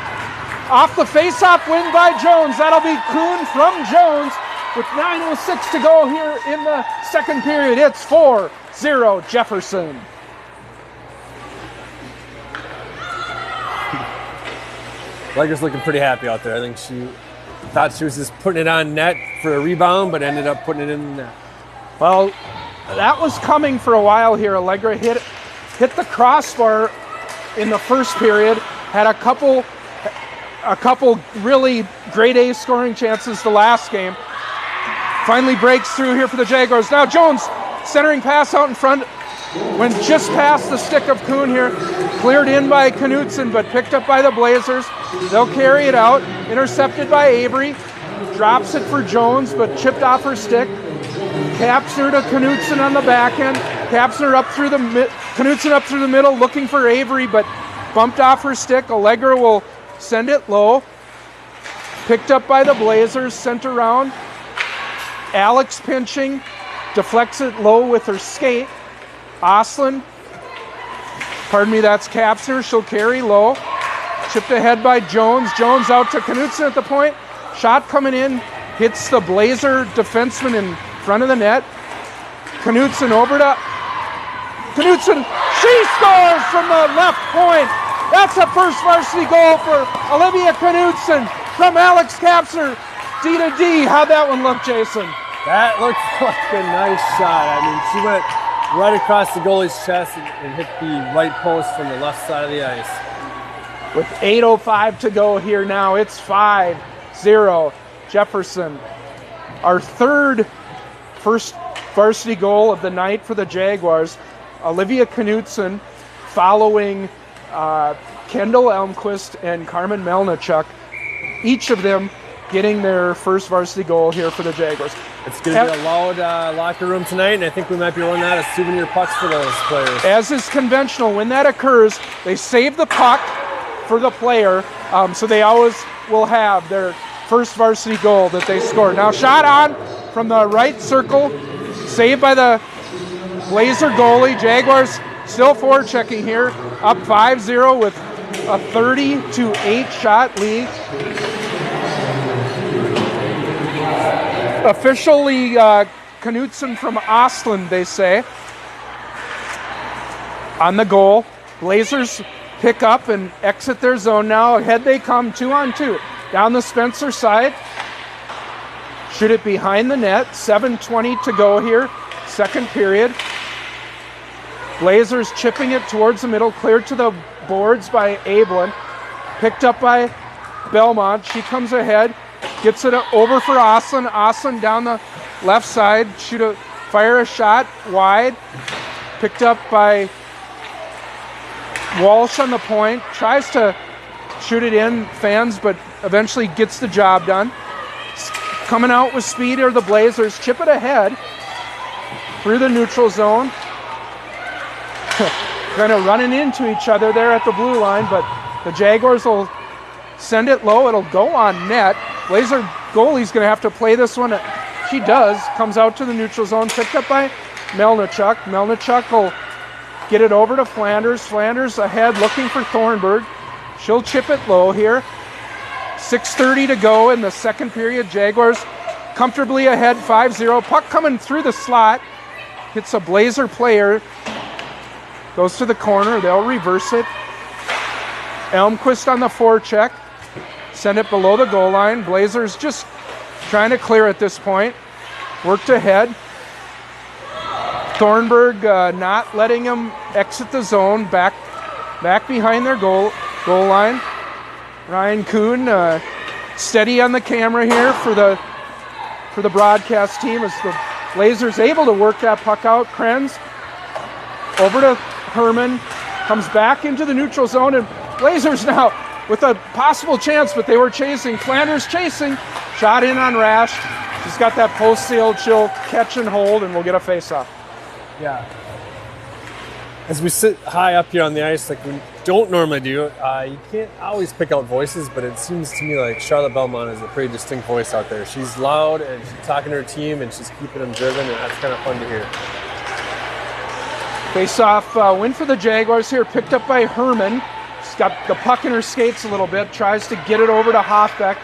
Off the face-off win by Jones. That'll be Kuhn from Jones with 9:06 to go here in the second period. It's 4-0 Jefferson. Allegra's looking pretty happy out there. I think she thought she was just putting it on net for a rebound, but ended up putting it in the net. Well, that was coming for a while here. Allegra hit the crossbar in the first period. Had a couple really grade A scoring chances the last game. Finally breaks through here for the Jaguars. Now Jones centering pass out in front. Went just past the stick of Kuhn here. Cleared in by Knutson, but picked up by the Blazers. They'll carry it out. Intercepted by Avery. Drops it for Jones, but chipped off her stick. Kapsner to Knutson on the back end. Kapsner up through the Knutson up through the middle, looking for Avery, but bumped off her stick. Allegra will send it low. Picked up by the Blazers, sent around. Alex pinching, deflects it low with her skate. Oslin, pardon me, that's Kapsner. She'll carry low. Chipped ahead by Jones. Jones out to Knutson at the point. Shot coming in, hits the Blazer defenseman in front of the net. Knutson over to Knutson. She scores from the left point. That's a first varsity goal for Olivia Knutson from Alex Kapsner. D to D. How'd that one look, Jason? That looked like a nice shot. I mean, she went right across the goalie's chest and hit the right post from the left side of the ice. With 8:05 to go here now, it's 5-0 Jefferson. Our first varsity goal of the night for the Jaguars. Olivia Knutson following Kendall Elmquist and Carmen Melnichuk, each of them getting their first varsity goal here for the Jaguars. It's going to be a loud locker room tonight, and I think we might be running out of souvenir pucks for those players. As is conventional, when that occurs, they save the puck for the player, so they always will have their first varsity goal that they score. Now shot on from the right circle, saved by the Blazer goalie. Jaguars still forechecking here, up 5-0 with a 30-8 shot lead. Officially, Knutson from Oslin, they say, on the goal. Blazers pick up and exit their zone now. Ahead they come, 2-on-2. Down the Spencer side. Shoot it behind the net. 7:20 to go here. Second period. Blazers chipping it towards the middle. Cleared to the boards by Ablin. Picked up by Belmont. She comes ahead. Gets it over for Oslin. Oslin down the left side. Fire a shot wide. Picked up by Walsh on the point. Tries to shoot it in, fans, but eventually gets the job done. Coming out with speed are the Blazers. Chip it ahead through the neutral zone. Kind of running into each other there at the blue line, but the Jaguars will send it low. It'll go on net. Blazer goalie's going to have to play this one. She does. Comes out to the neutral zone. Picked up by Melnichuk. Melnichuk will get it over to Flanders. Flanders ahead looking for Thornburg. She'll chip it low here. 6:30 to go in the second period. Jaguars comfortably ahead, 5-0. Puck coming through the slot. Hits a Blazer player. Goes to the corner. They'll reverse it. Elmquist on the forecheck. Send it below the goal line. Blazers just trying to clear at this point. Worked ahead. Thornburg not letting him exit the zone. Back behind their goal line. Ryan Kuhn steady on the camera here for the broadcast team as the Blazers able to work that puck out. Krenz over to Herman. Comes back into the neutral zone, and Blazers now with a possible chance, but they were chasing. Flanders chasing. Shot in on Rash. She's got that post sail. She'll catch and hold, and we'll get a face-off. Yeah. As we sit high up here on the ice, like we don't normally do, you can't always pick out voices, but it seems to me like Charlotte Belmont is a pretty distinct voice out there. She's loud, and she's talking to her team, and she's keeping them driven, and that's kind of fun to hear. Face-off win for the Jaguars here, picked up by Herman. She's got the puck in her skates a little bit, tries to get it over to Hoffbeck.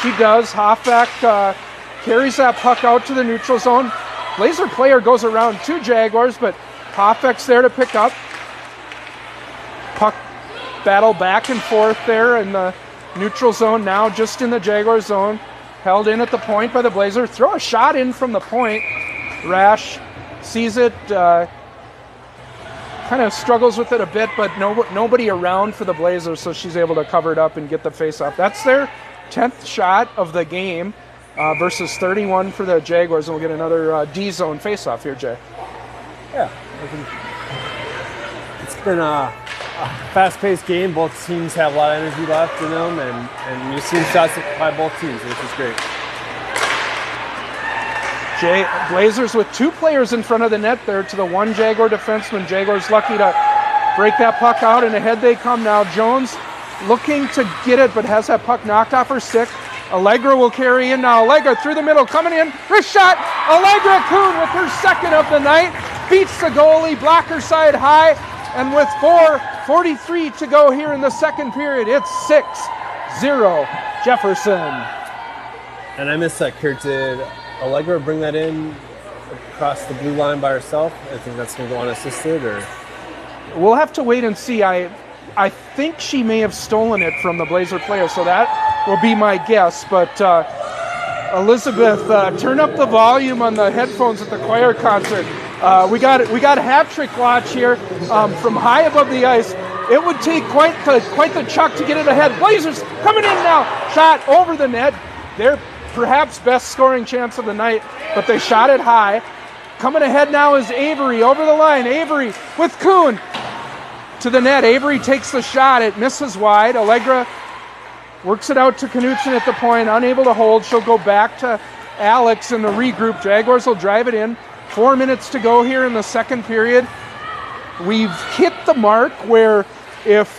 She does. Hoffbeck carries that puck out to the neutral zone. Blazer player goes around two Jaguars, but Hoffbeck's there to pick up. Puck battle back and forth there in the neutral zone, now just in the Jaguar zone. Held in at the point by the Blazer. Throw a shot in from the point. Rash sees it, kind of struggles with it a bit, but nobody around for the Blazers, so she's able to cover it up and get the face-off. That's their 10th shot of the game versus 31 for the Jaguars, and we'll get another D-zone face-off here, Jay. Yeah, it's been a fast-paced game. Both teams have a lot of energy left in them, and you've seen shots by both teams, which is great. Blazers with two players in front of the net there to the one Jaguar defenseman. Jaguars lucky to break that puck out, and ahead they come now. Jones looking to get it, but has that puck knocked off her stick. Allegra will carry in now. Allegra through the middle, coming in. Wrist shot. Allegra Kuhn with her second of the night. Beats the goalie, blocker side high, and with 4:43 to go here in the second period, it's 6-0 Jefferson. And I missed that, Kurt. Did Allegra bring that in across the blue line by herself? I think that's going to go unassisted, or? We'll have to wait and see. I think she may have stolen it from the Blazer player, so that will be my guess. But Elizabeth, turn up the volume on the headphones at the choir concert. We got a hat trick watch here from high above the ice. It would take quite the chuck to get it ahead. Blazers coming in now. Shot over the net. Their perhaps best scoring chance of the night, but they shot it high. Coming ahead now is Avery over the line. Avery with Kuhn to the net. Avery takes the shot. It misses wide. Allegra works it out to Knutson at the point. Unable to hold. She'll go back to Alex in the regroup. Jaguars will drive it in. 4 minutes to go here in the second period. We've hit the mark where if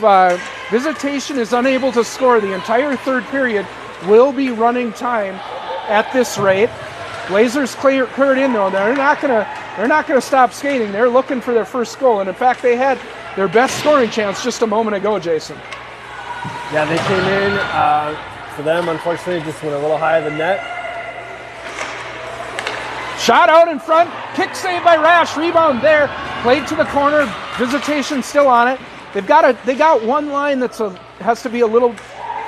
Visitation is unable to score the entire third period, we'll be running time at this rate. Blazers clear it in though. They're not gonna stop skating. They're looking for their first goal, and in fact, they had their best scoring chance just a moment ago, Jason. Yeah, they came in. For them, unfortunately, just went a little high of the net. Shot out in front. Kick save by Rash. Rebound there. Played to the corner. Visitation still on it. They got one line that's has to be a little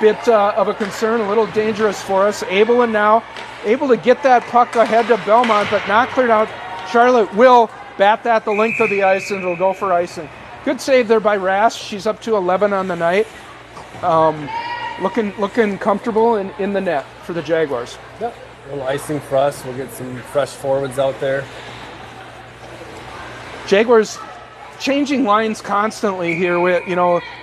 bit of a concern, a little dangerous for us. Able to get that puck ahead to Belmont, but not cleared out. Charlotte will bat that the length of the ice, and it'll go for icing. Good save there by Rash. She's up to 11 on the night. Looking comfortable in the net for the Jaguars. Yep. A little icing for us. We'll get some fresh forwards out there. Jaguars changing lines constantly here. With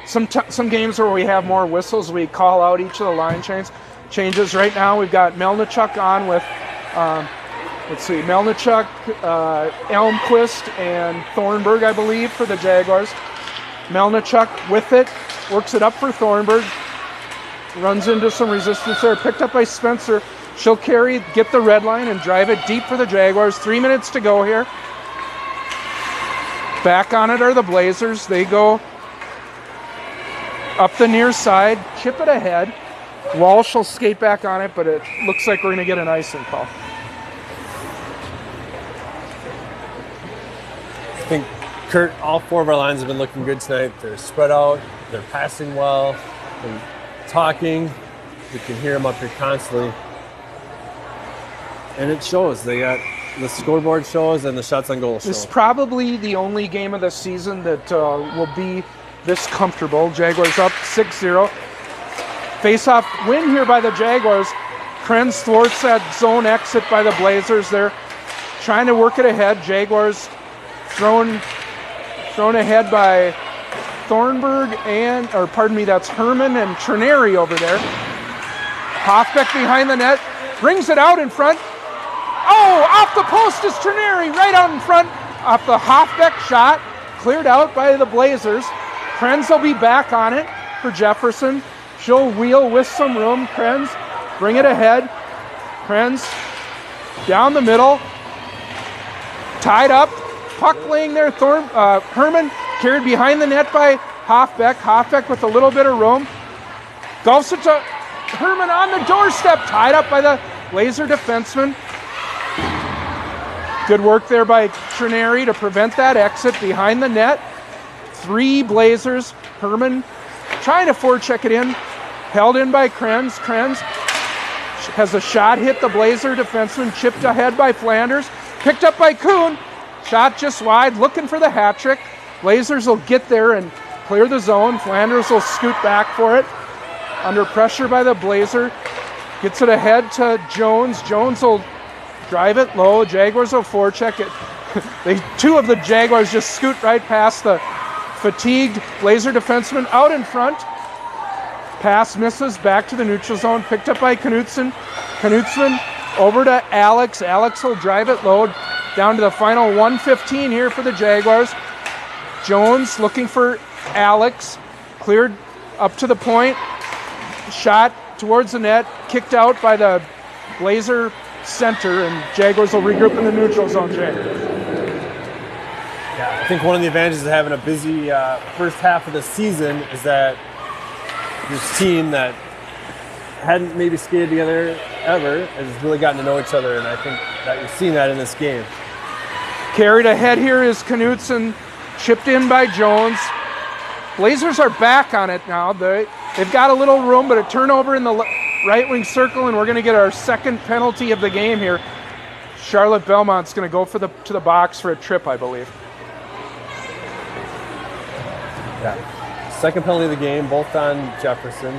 some games where we have more whistles, we call out each of the line changes. Right now we've got Melnichuk on with Melnichuk, Elmquist, and Thornburg, I believe, for the Jaguars. Melnichuk with it, works it up for Thornburg, runs into some resistance there, picked up by Spencer. She'll get the red line and drive it deep for the Jaguars. 3 minutes to go here. Back on it are the Blazers. They go up the near side, chip it ahead. Walsh will skate back on it, but it looks like we're going to get an icing call. I think, Kurt, all 4 of our lines have been looking good tonight. They're spread out, they're passing well, they're talking. We can hear them up here constantly. And it shows. They got the scoreboard shows and the shots on goal show. This is probably the only game of the season that will be this comfortable. Jaguars up 6-0. Face-off win here by the Jaguars. Krenz thwarts that zone exit by the Blazers. They're trying to work it ahead. Jaguars thrown ahead by Thornburg that's Herman and Trineri over there. Hoffbeck behind the net, brings it out in front. Oh, off the post is Trineri, right out in front. Off the Hoffbeck shot, cleared out by the Blazers. Krenz will be back on it for Jefferson. She'll wheel with some room. Krenz, bring it ahead. Krenz down the middle. Tied up. Puck laying there. Herman carried behind the net by Hoffbeck. Hoffbeck with a little bit of room. Golfs it to Herman on the doorstep. Tied up by the Blazer defenseman. Good work there by Trineri to prevent that exit behind the net. 3 Blazers. Herman trying to forecheck it in. Held in by Krenz. Krenz has a shot hit the Blazer defenseman. Chipped ahead by Flanders. Picked up by Kuhn. Shot just wide. Looking for the hat trick. Blazers will get there and clear the zone. Flanders will scoot back for it. Under pressure by the Blazer. Gets it ahead to Jones. Jones will drive it low. Jaguars will forecheck it. 2 of the Jaguars just scoot right past the fatigued Blazer defenseman out in front. Pass misses back to the neutral zone. Picked up by Knutson. Knutson over to Alex. Alex will drive it low down to the final 1:15 here for the Jaguars. Jones looking for Alex. Cleared up to the point. Shot towards the net. Kicked out by the Blazer center, and Jaguars will regroup in the neutral zone, Jay. Yeah, I think one of the advantages of having a busy first half of the season is that this team that hadn't maybe skated together ever has really gotten to know each other, and I think that you've seen that in this game. Carried ahead here is Knutson, chipped in by Jones. Blazers are back on it now. They've got a little room, but a turnover in the right wing circle, and we're going to get our second penalty of the game here. Charlotte Belmont's going to go to the box for a trip, I believe. Yeah. Second penalty of the game, both on Jefferson.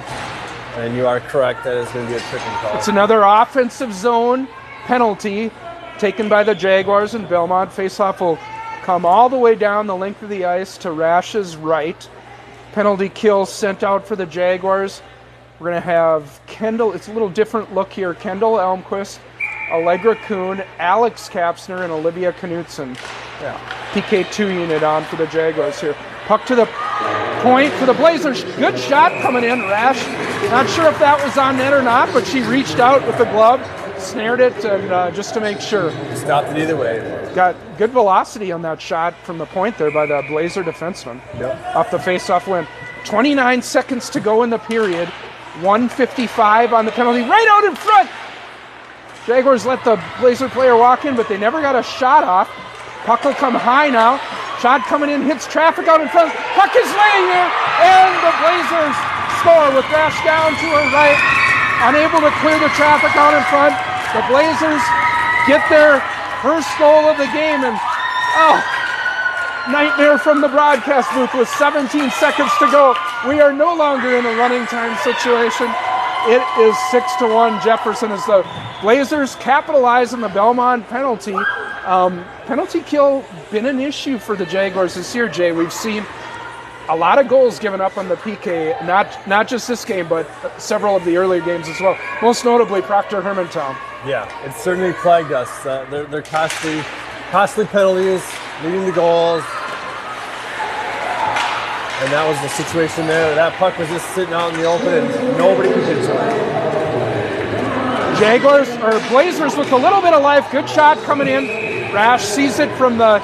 And you are correct, that is going to be a tripping call. It's another offensive zone penalty taken by the Jaguars, and Belmont. Faceoff will come all the way down the length of the ice to Rash's right. Penalty kill sent out for the Jaguars. We're going to have Kendall. It's a little different look here. Kendall Elmquist, Allegra Kuhn, Alex Kapsner, and Olivia Knutson. Yeah, PK2 unit on for the Jaguars here. Puck to the point for the Blazers. Good shot coming in. Rash, not sure if that was on net or not, but she reached out with the glove, snared it, and just to make sure. Stopped it either way. Got good velocity on that shot from the point there by the Blazer defenseman. Yep. Off the face-off win. 29 seconds to go in the period. 1:55 on the penalty. Right out in front! Jaguars let the Blazer player walk in, but they never got a shot off. Puck will come high now. Shot coming in, hits traffic out in front. Puck is laying there, and the Blazers score with Rash down to her right. Unable to clear the traffic out in front. The Blazers get their first goal of the game, and nightmare from the broadcast booth with 17 seconds to go. We are no longer in a running time situation. It is 6-1 Jefferson as the Blazers capitalize on the Belmont penalty. Penalty kill been an issue for the Jaguars this year, Jay. We've seen a lot of goals given up on the PK, not just this game, but several of the earlier games as well. Most notably, Proctor Hermantown. Yeah, it certainly plagued us. They're costly penalties, leading to goals. And that was the situation there. That puck was just sitting out in the open and nobody could get to it. Blazers with a little bit of life. Good shot coming in. Rash sees it from the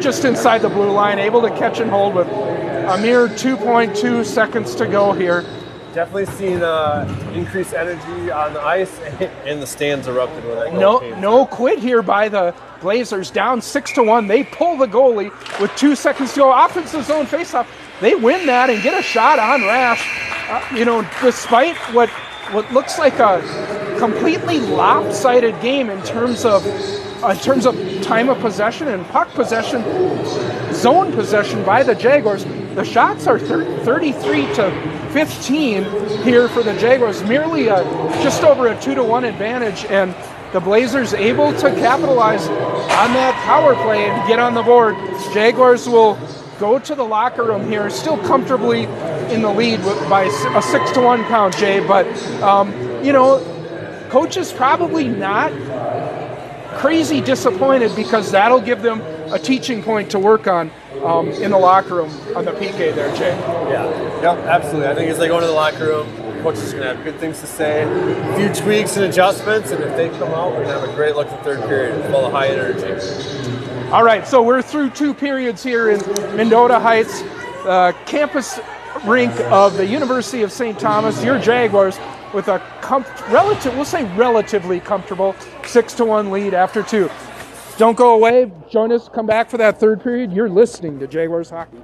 just inside the blue line, able to catch and hold with a mere 2.2 seconds to go here. definitely seen increased energy on the ice, and the stands erupted when that goal came. No quit here by the Blazers, down 6-1. They pull the goalie with 2 seconds to go. Offensive zone faceoff. They win that and get a shot on Rash. Despite what looks like a completely lopsided game in terms of time of possession and puck possession, zone possession by the Jaguars. The shots are 33-15 here for the Jaguars, merely just over a 2-1 advantage, and the Blazers able to capitalize on that power play and get on the board. Jaguars will go to the locker room here, still comfortably in the lead by a 6-1 count, Jay. But coach is probably not crazy disappointed, because that'll give them a teaching point to work on in the locker room on the PK there, Jay. Yeah, absolutely. I think as they go into the locker room, coach is going to have good things to say, a few tweaks and adjustments, and if they come out, we're going to have a great look at the third period full of high energy. All right, so we're through 2 periods here in Mendota Heights, campus rink of the University of St. Thomas. Your Jaguars with a relatively comfortable 6-1 lead after 2. Don't go away. Join us. Come back for that third period. You're listening to Jaguars Hockey.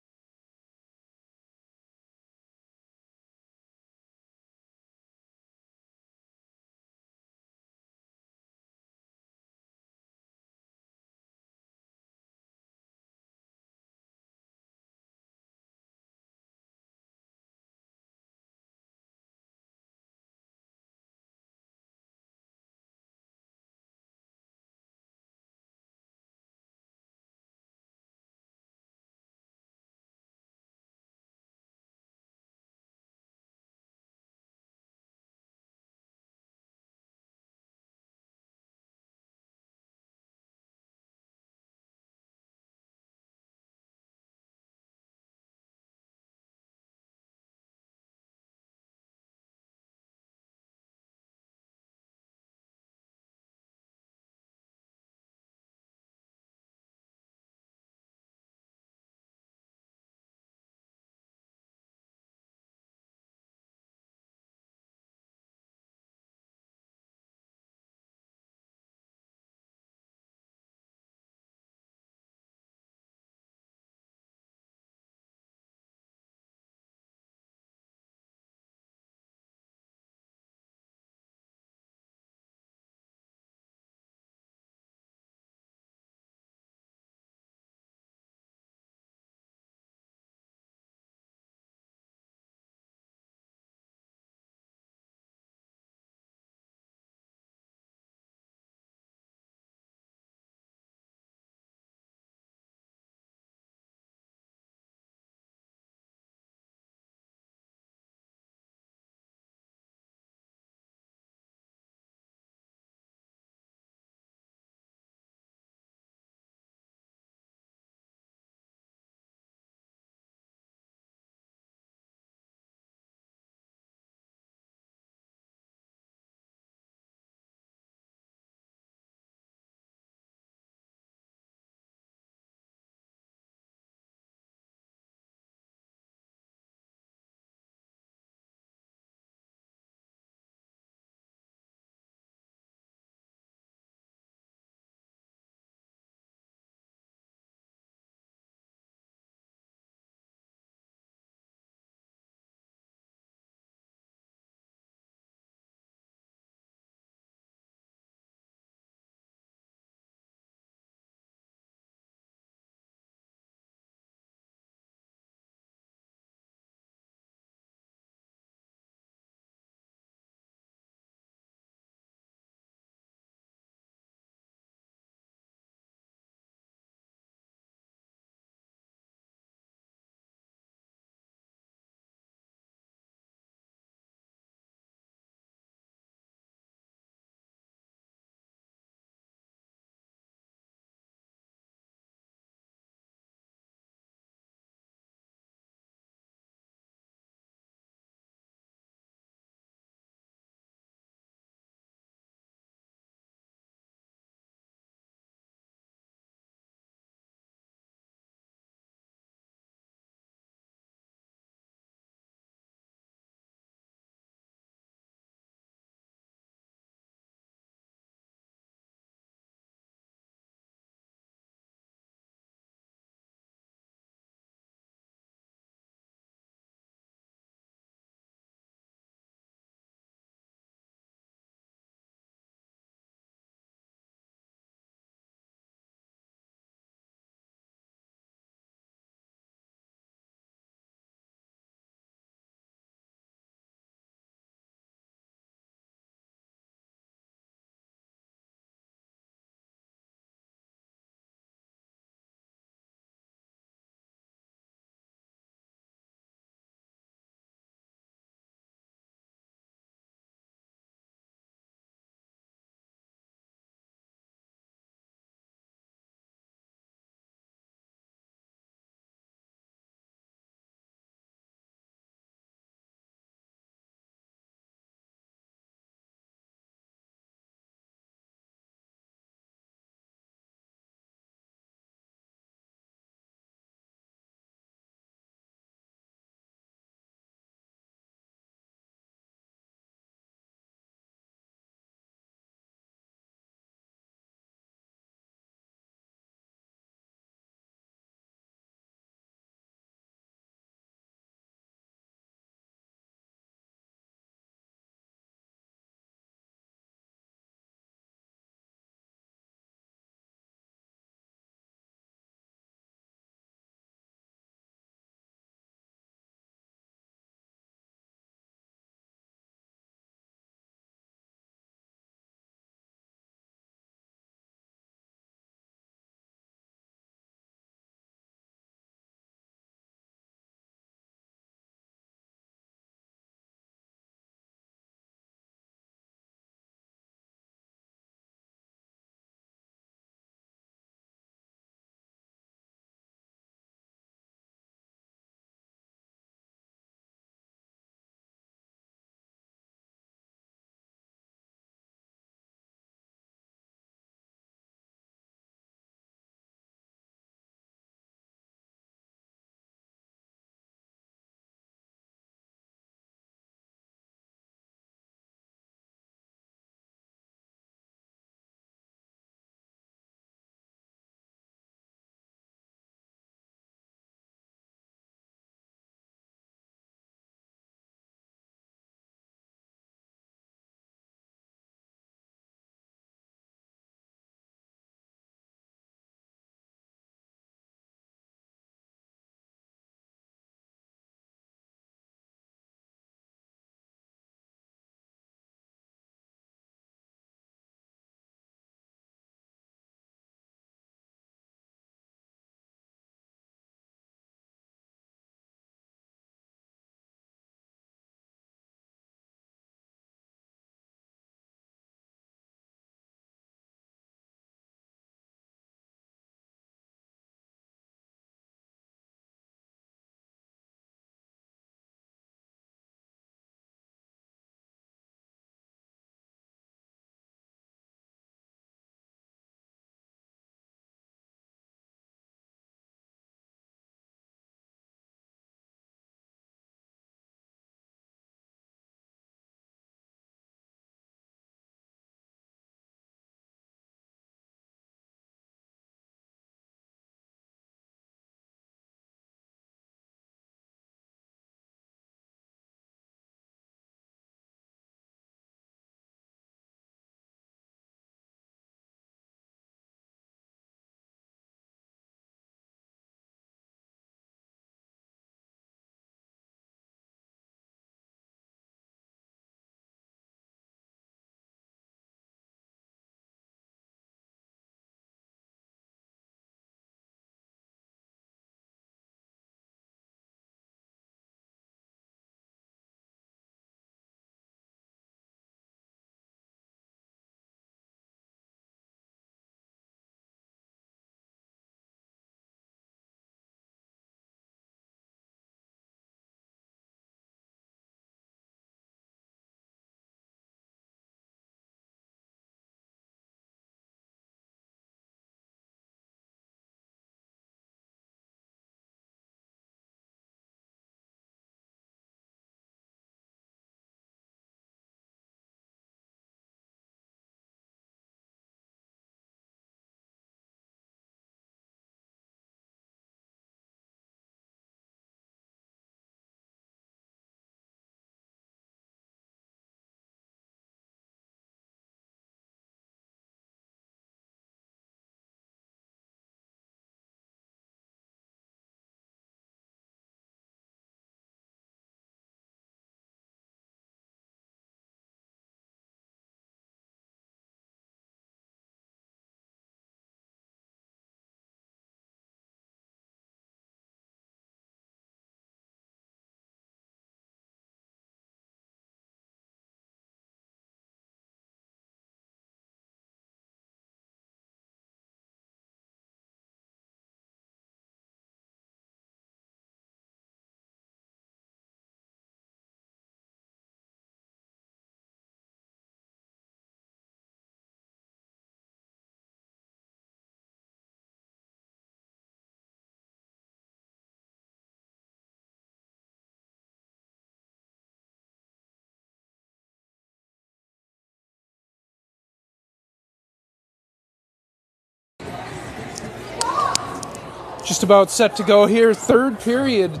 Just about set to go here. Third period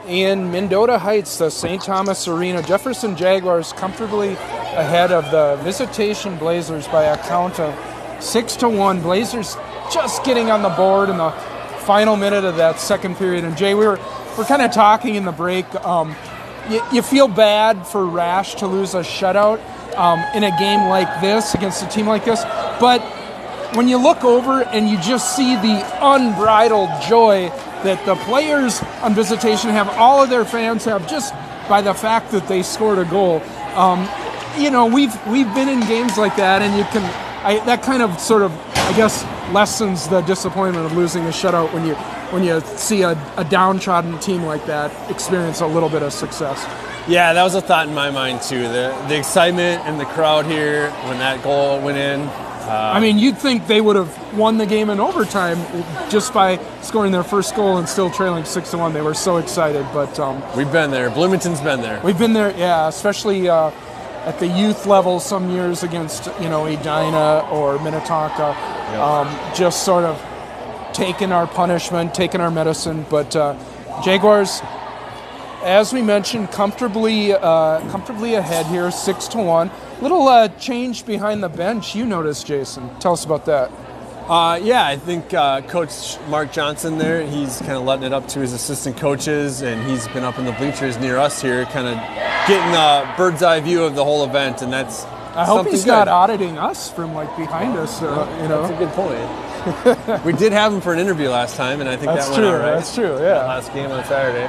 in Mendota Heights, the St. Thomas Arena. Jefferson Jaguars comfortably ahead of the Visitation Blazers by a count of 6-1. Blazers just getting on the board in the final minute of that second period. And Jay, we're kind of talking in the break. You feel bad for Rash to lose a shutout in a game like this against a team like this, but when you look over and you just see the unbridled joy that the players on Visitation have, all of their fans have, just by the fact that they scored a goal. We've been in games like that, and that kind of sort of, I guess, lessens the disappointment of losing a shutout when you see a downtrodden team like that experience a little bit of success. Yeah, that was a thought in my mind too. The excitement in the crowd here when that goal went in. You'd think they would have won the game in overtime just by scoring their first goal and still trailing 6-1. They were so excited, but we've been there. Bloomington's been there. We've been there, yeah, especially at the youth level some years against Edina or Minnetonka. Yep. Just sort of taking our punishment, taking our medicine. But Jaguars, as we mentioned, comfortably ahead here, 6-1. Little change behind the bench you noticed, Jason. Tell us about that. I think Coach Mark Johnson there, he's kind of letting it up to his assistant coaches, and he's been up in the bleachers near us here, kind of getting a bird's eye view of the whole event, and that's I hope he's good. Not auditing us from behind us. That's a good point. We did have him for an interview last time, and I think that went all right. That's true, yeah. Last game on Saturday.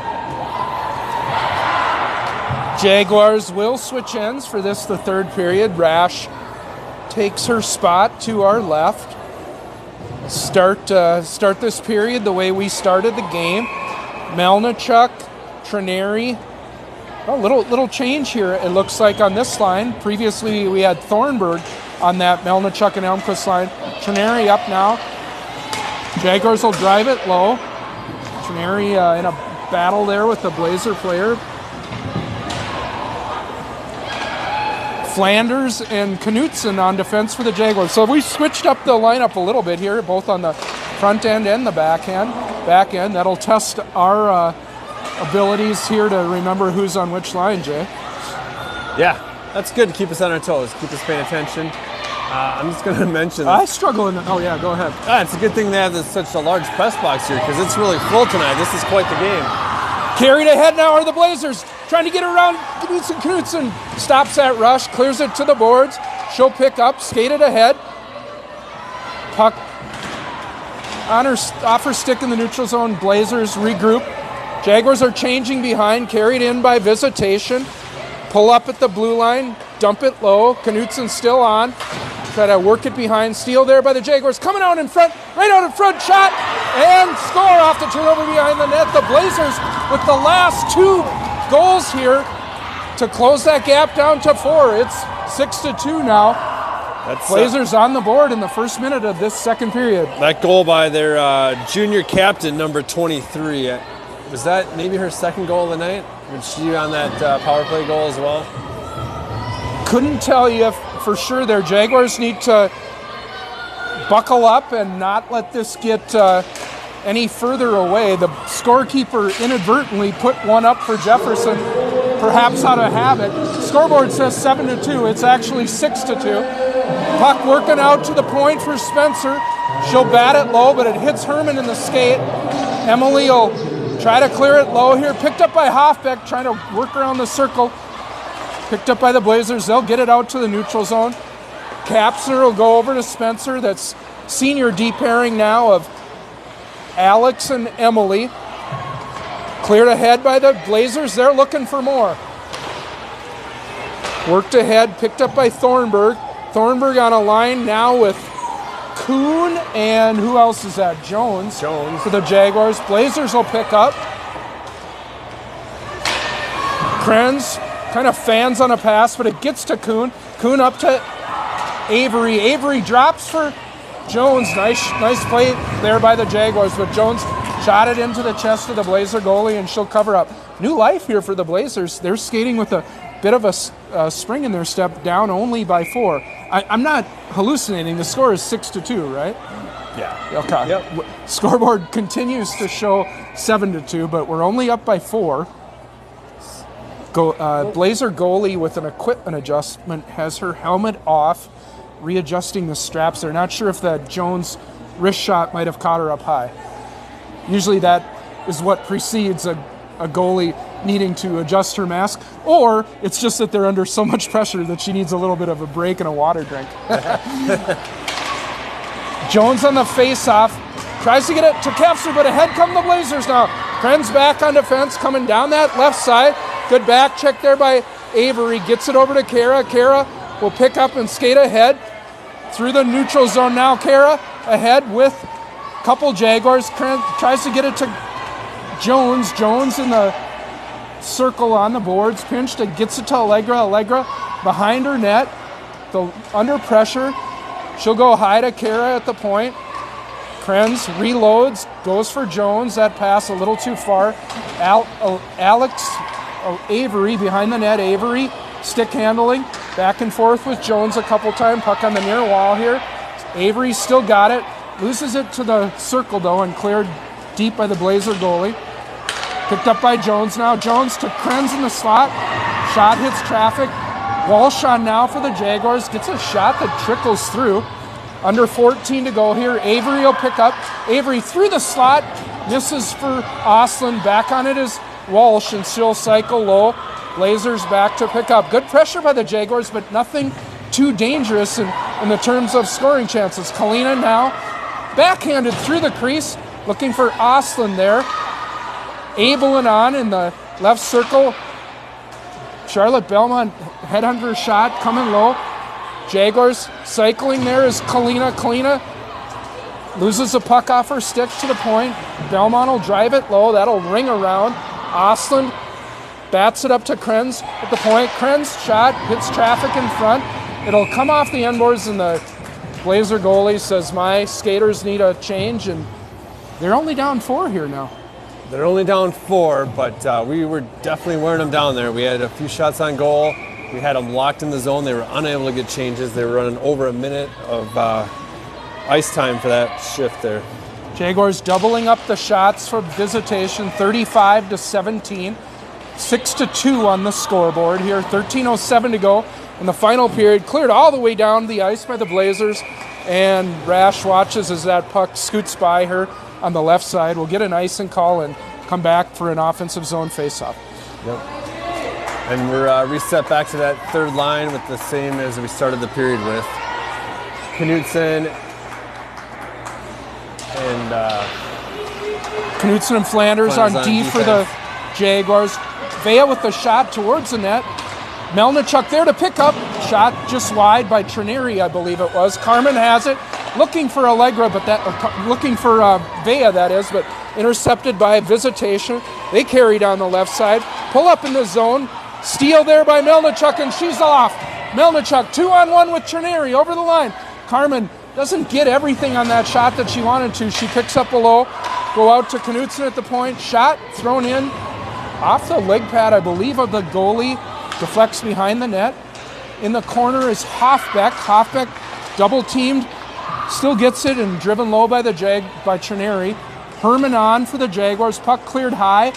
Jaguars will switch ends for this, the third period. Rash takes her spot to our left. Start this period the way we started the game. Melnichuk, Trineri. A little change here, it looks like, on this line. Previously, we had Thornburg on that Melnichuk and Elmquist line. Trineri up now. Jaguars will drive it low. Trineri in a battle there with the Blazer player. Flanders and Knutson on defense for the Jaguars. So we switched up the lineup a little bit here, both on the front end and the back end. That'll test our abilities here to remember who's on which line, Jay. Yeah, that's good to keep us on our toes, keep us paying attention. I'm just going to mention I struggle in go ahead. It's a good thing they have such a large press box here because it's really full tonight. This is quite the game. Carried ahead now are the Blazers, trying to get around Knutson. Stops that rush, clears it to the boards. She'll pick up, skated ahead. Puck off her stick in the neutral zone. Blazers regroup. Jaguars are changing behind, carried in by Visitation. Pull up at the blue line, dump it low. Knutson still on. Try to work it behind. Steal there by the Jaguars. Coming out in front, right out in front, shot, and score off the turnover behind the net. The Blazers with the last two goals here to close that gap down to 4. It's 6-2 now. Blazers on the board in the first minute of this second period. That goal by their junior captain, number 23. Was that maybe her second goal of the night? Was she on that power play goal as well? Couldn't tell you for sure there. Jaguars need to buckle up and not let this get any further away. The scorekeeper inadvertently put one up for Jefferson, perhaps out of habit. Scoreboard says 7-2. It's actually 6-2. Puck working out to the point for Spencer. She'll bat it low, but it hits Herman in the skate. Emily will try to clear it low here. Picked up by Hoffbeck, trying to work around the circle. Picked up by the Blazers. They'll get it out to the neutral zone. Kapsner will go over to Spencer. That's senior D pairing now of Alex and Emily. Cleared ahead by the Blazers. They're looking for more. Worked ahead, picked up by Thornburg. Thornburg on a line now with Kuhn and who else is that? Jones for the Jaguars. Blazers will pick up. Krenz kind of fans on a pass, but it gets to Kuhn. Kuhn up to Avery. Avery drops for Jones. Nice play there by the Jaguars, but Jones shot it into the chest of the Blazer goalie, and she'll cover up. New life here for the Blazers. They're skating with a bit of a spring in their step, down only by 4. I'm not hallucinating. The score is 6-2, right? Yeah. Okay. Yep. Scoreboard continues to show 7-2, but we're only up by 4. Blazer goalie with an equipment adjustment has her helmet off, readjusting the straps. They're not sure if that Jones wrist shot might have caught her up high. Usually that is what precedes a goalie needing to adjust her mask, or it's just that they're under so much pressure that she needs a little bit of a break and a water drink. Jones on the face-off, tries to get it to Kefser, but ahead come the Blazers now. Krenz back on defense, coming down that left side. Good back check there by Avery, gets it over to Kara. Kara will pick up and skate ahead through the neutral zone now. Kara ahead with a couple Jaguars. Krenz tries to get it to Jones. Jones in the circle on the boards, pinched and gets it to Allegra. Allegra behind her net, under pressure. She'll go high to Kara at the point. Krenz reloads, goes for Jones. That pass a little too far. Avery behind the net. Avery stick handling, back and forth with Jones a couple times. Puck on the near wall here. Avery still got it. Loses it to the circle though and cleared deep by the Blazer goalie. Picked up by Jones now. Jones to Krenz in the slot. Shot hits traffic. Walsh on now for the Jaguars. Gets a shot that trickles through. Under 14 to go here. Avery will pick up. Avery through the slot. Misses for Ostlund. Back on it is Walsh, and she'll cycle low. Blazers back to pick up. Good pressure by the Jaguars, but nothing too dangerous in the terms of scoring chances. Kalina now backhanded through the crease. Looking for Ostlund there. Abelin on in the left circle. Charlotte Belmont headhunter shot coming low. Jaguars cycling there is Kalina. Kalina loses the puck off her stick to the point. Belmont will drive it low. That'll ring around. Ostlund bats it up to Krenz at the point. Krenz shot hits traffic in front. It'll come off the end boards, and the Blazer goalie says, my skaters need a change, and they're only down 4 here now. They're only down 4, but we were definitely wearing them down there. We had a few shots on goal. We had them locked in the zone. They were unable to get changes. They were running over a minute of ice time for that shift there. Jaguars doubling up the shots for Visitation, 35-17. 6-2 on the scoreboard here. 13:07 to go in the final period. Cleared all the way down the ice by the Blazers. And Rash watches as that puck scoots by her on the left side. We'll get an icing call and come back for an offensive zone faceoff. Yep. And we're reset back to that third line with the same as we started the period with. Knutson and Flanders on D for the Jaguars. Vea with the shot towards the net. Melnichuk there to pick up. Shot just wide by Trineri, I believe it was. Carmen has it. Looking for Allegra, but looking for Vea, that is, but intercepted by Visitation. They carry down the left side. Pull up in the zone. Steal there by Melnichuk, and she's off. Melnichuk 2-on-1 with Trineri over the line. Carmen doesn't get everything on that shot that she wanted to. She picks up below. Go out to Knutson at the point. Shot thrown in off the leg pad, I believe, of the goalie. Deflects behind the net. In the corner is Hoffbeck. Hoffbeck double teamed. Still gets it and driven low by Trineri. Herman on for the Jaguars. Puck cleared high.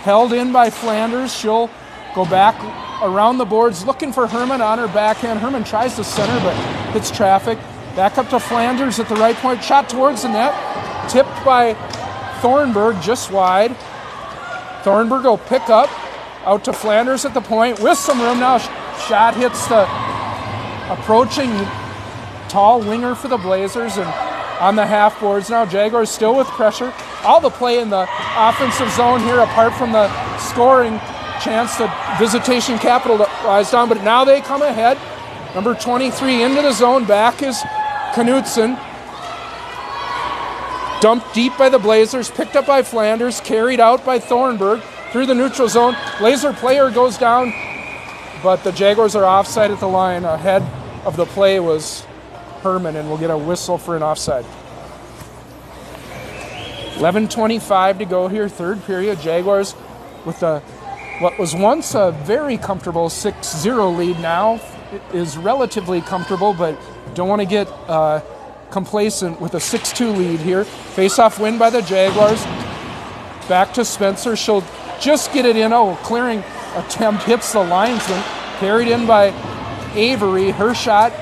Held in by Flanders. She'll go back around the boards looking for Herman on her backhand. Herman tries to center but hits traffic. Back up to Flanders at the right point. Shot towards the net. Tipped by Thornburg just wide. Thornburg will pick up. Out to Flanders at the point with some room now. Shot hits the approaching tall winger for the Blazers and on the half boards now. Jaguars still with pressure. All the play in the offensive zone here apart from the scoring chance that Visitation capitalized on, but now they come ahead. Number 23 into the zone. Back is Knutson. Dumped deep by the Blazers. Picked up by Flanders. Carried out by Thornburg. Through the neutral zone. Blazer player goes down, but the Jaguars are offside at the line. Ahead of the play was Herman, and we'll get a whistle for an offside. 11:25 to go here, third period. Jaguars with what was once a very comfortable 6-0 lead now is relatively comfortable, but don't want to get complacent with a 6-2 lead here. Face-off win by the Jaguars. Back to Spencer. She'll just get it in. Oh, clearing attempt hits the linesman. Carried in by Avery. Her shot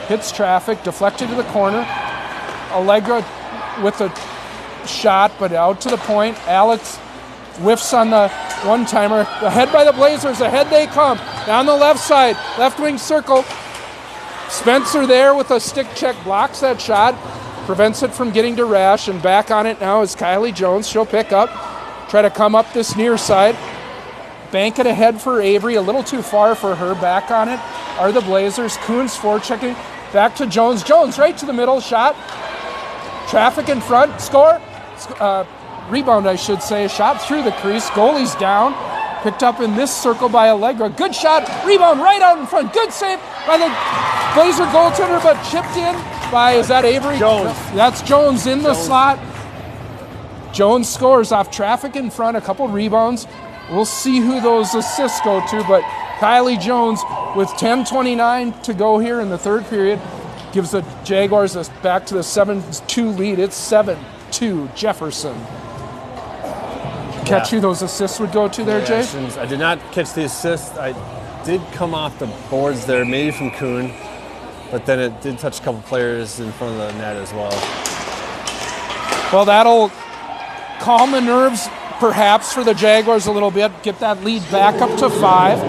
hits traffic, deflected to the corner. Allegra with a shot, but out to the point. Alex whiffs on the one-timer. Ahead by the Blazers. Ahead they come. Down the left side. Left wing circle. Spencer there with a stick check. Blocks that shot. Prevents it from getting to Rash. And back on it now is Kylie Jones. She'll pick up. Try to come up this near side. Bank it ahead for Avery. A little too far for her. Back on it are the Blazers. Coons forechecking. Back to Jones. Jones right to the middle. Shot. Traffic in front. Score. Rebound, I should say. Shot through the crease. Goalie's down. Picked up in this circle by Allegra. Good shot. Rebound right out in front. Good save by the Blazer goaltender, but chipped in by, is that Avery? Jones. That's Jones in the slot. Jones scores off traffic in front. A couple rebounds. We'll see who those assists go to, but Kylie Jones with 10:29 to go here in the third period gives the Jaguars back to the 7-2 lead. It's 7-2 Jefferson. Catch who those assists would go to there, Jay? I did not catch the assist. I did come off the boards there, maybe from Kuhn, but then it did touch a couple players in front of the net as well. Well, that'll calm the nerves perhaps for the Jaguars a little bit, get that lead back up to 5.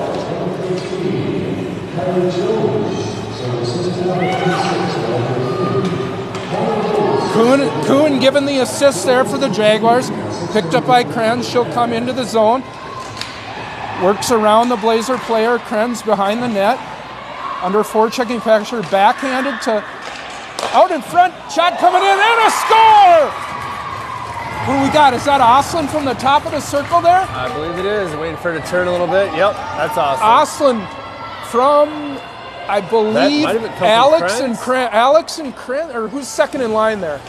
Kuhn given the assist there for the Jaguars. Picked up by Krenz. She'll come into the zone. Works around the Blazer player. Krenz behind the net. Under forechecking pressure. Backhanded to out in front. Shot coming in and a score! Who we got? Is that Oslin from the top of the circle there? I believe it is. Waiting for it to turn a little bit. Yep, that's awesome. Oslin from, I believe, Alex and Krenz, or who's second in line there?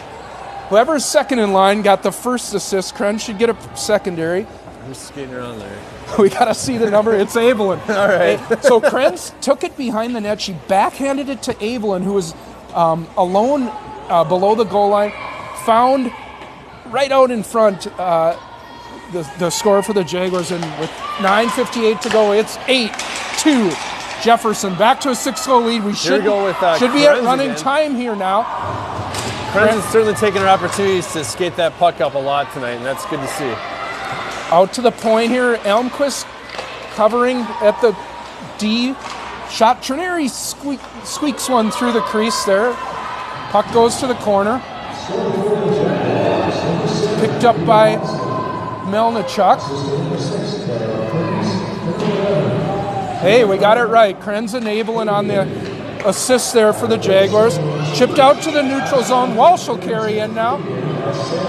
Whoever's second in line got the first assist. Krenz should get a secondary. Who's skating around there? We got to see the number. It's Evelyn. All right. So Krenz took it behind the net. She backhanded it to Evelyn, who was alone below the goal line. Found right out in front the score for the Jaguars. And with 9:58 to go, it's 8-2 Jefferson. Back to a 6-goal lead. We should be at running again. Time here now. Krenz is certainly taking her opportunities to skate that puck up a lot tonight, and that's good to see. Out to the point here, Elmquist covering at the D. Shot, Trineri squeaks one through the crease there. Puck goes to the corner. Picked up by Melnichuk. Hey, we got it right. Krenz enabling on the assist there for the Jaguars. Chipped out to the neutral zone. Walsh will carry in now.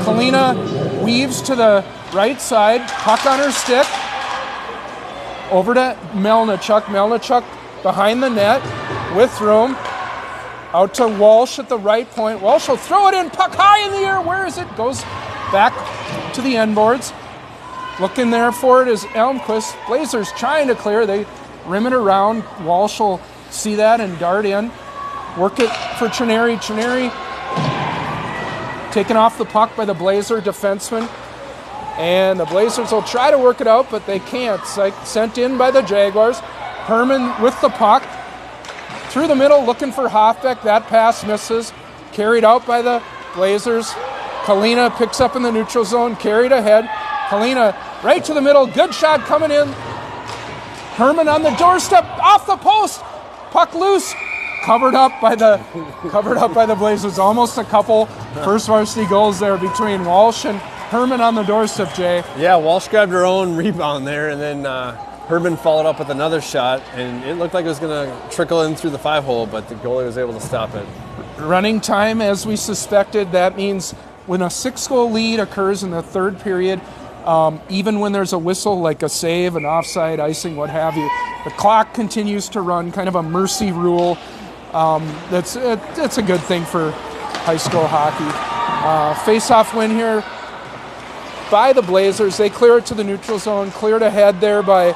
Kalina weaves to the right side. Puck on her stick. Over to Melnichuk. Melnichuk behind the net with room. Out to Walsh at the right point. Walsh will throw it in. Puck high in the air. Where is it? Goes back to the end boards. Looking there for it is Elmquist. Blazers trying to clear. They rim it around. Walsh will see that and dart in. Work it for Trineri. Trineri taken off the puck by the Blazer defenseman. And the Blazers will try to work it out, but they can't. Sent in by the Jaguars. Herman with the puck. Through the middle, looking for Hoffbeck. That pass misses. Carried out by the Blazers. Kalina picks up in the neutral zone. Carried ahead. Kalina right to the middle. Good shot coming in. Herman on the doorstep. Off the post. Puck loose. Covered up by the Blazers. Almost a couple first varsity goals there between Walsh and Herman on the doorstep, Jay. Yeah, Walsh grabbed her own rebound there, and then Herman followed up with another shot, and it looked like it was going to trickle in through the 5-hole, but the goalie was able to stop it. Running time, as we suspected. That means when a 6-goal lead occurs in the third period, even when there's a whistle like a save, an offside, icing, what have you, the clock continues to run, kind of a mercy rule. That's a good thing for high school hockey. Face-off win here by the Blazers. They clear it to the neutral zone, cleared ahead there by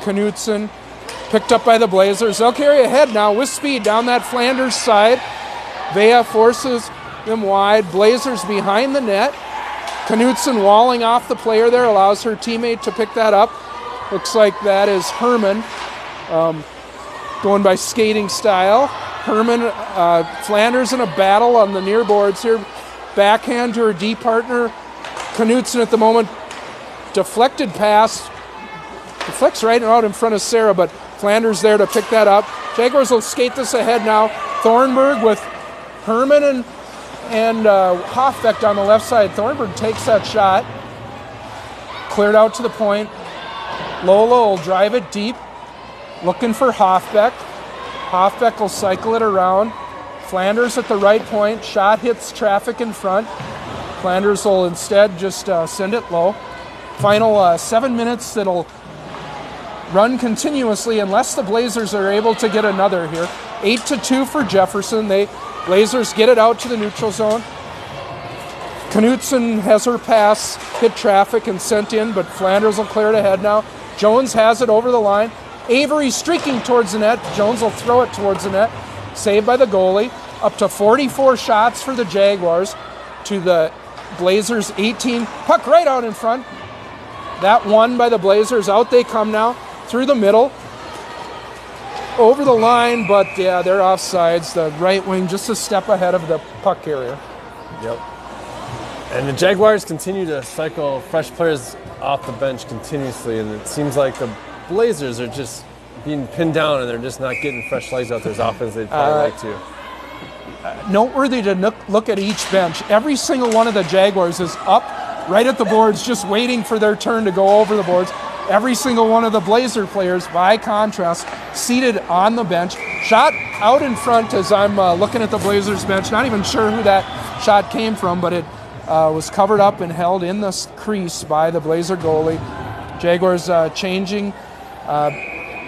Knutson, picked up by the Blazers. They'll carry ahead now with speed down that Flanders side. Vea forces them wide. Blazers behind the net. Knutson walling off the player there, allows her teammate to pick that up. Looks like that is Herman, going by skating style. Herman, Flanders in a battle on the near boards here. Backhand to her D partner. Knutson at the moment, deflected pass. Deflects right out in front of Sarah, but Flanders there to pick that up. Jaguars will skate this ahead now. Thornburg with Herman and Hoffbeck on the left side. Thornburg takes that shot. Cleared out to the point. Lola will drive it deep. Looking for Hoffbeck. Hoffbeck will cycle it around. Flanders at the right point. Shot hits traffic in front. Flanders will instead just send it low. Final 7 minutes that'll run continuously unless the Blazers are able to get another here. 8-2 for Jefferson. Blazers get it out to the neutral zone. Knutson has her pass, hit traffic and sent in, but Flanders will clear it ahead now. Jones has it over the line. Avery streaking towards the net. Jones will throw it towards the net. Saved by the goalie. Up to 44 shots for the Jaguars to the Blazers 18. Puck right out in front. That won by the Blazers. Out they come now through the middle. Over the line, but yeah, they're offsides. The right wing just a step ahead of the puck carrier. Yep. And the Jaguars continue to cycle fresh players off the bench continuously, and it seems like the Blazers are just being pinned down and they're just not getting fresh legs out there as often as they'd probably like to. Noteworthy to look at each bench. Every single one of the Jaguars is up right at the boards, just waiting for their turn to go over the boards. Every single one of the Blazer players, by contrast, seated on the bench. Shot out in front as I'm looking at the Blazers bench. Not even sure who that shot came from, but it was covered up and held in the crease by the Blazer goalie. Jaguars changing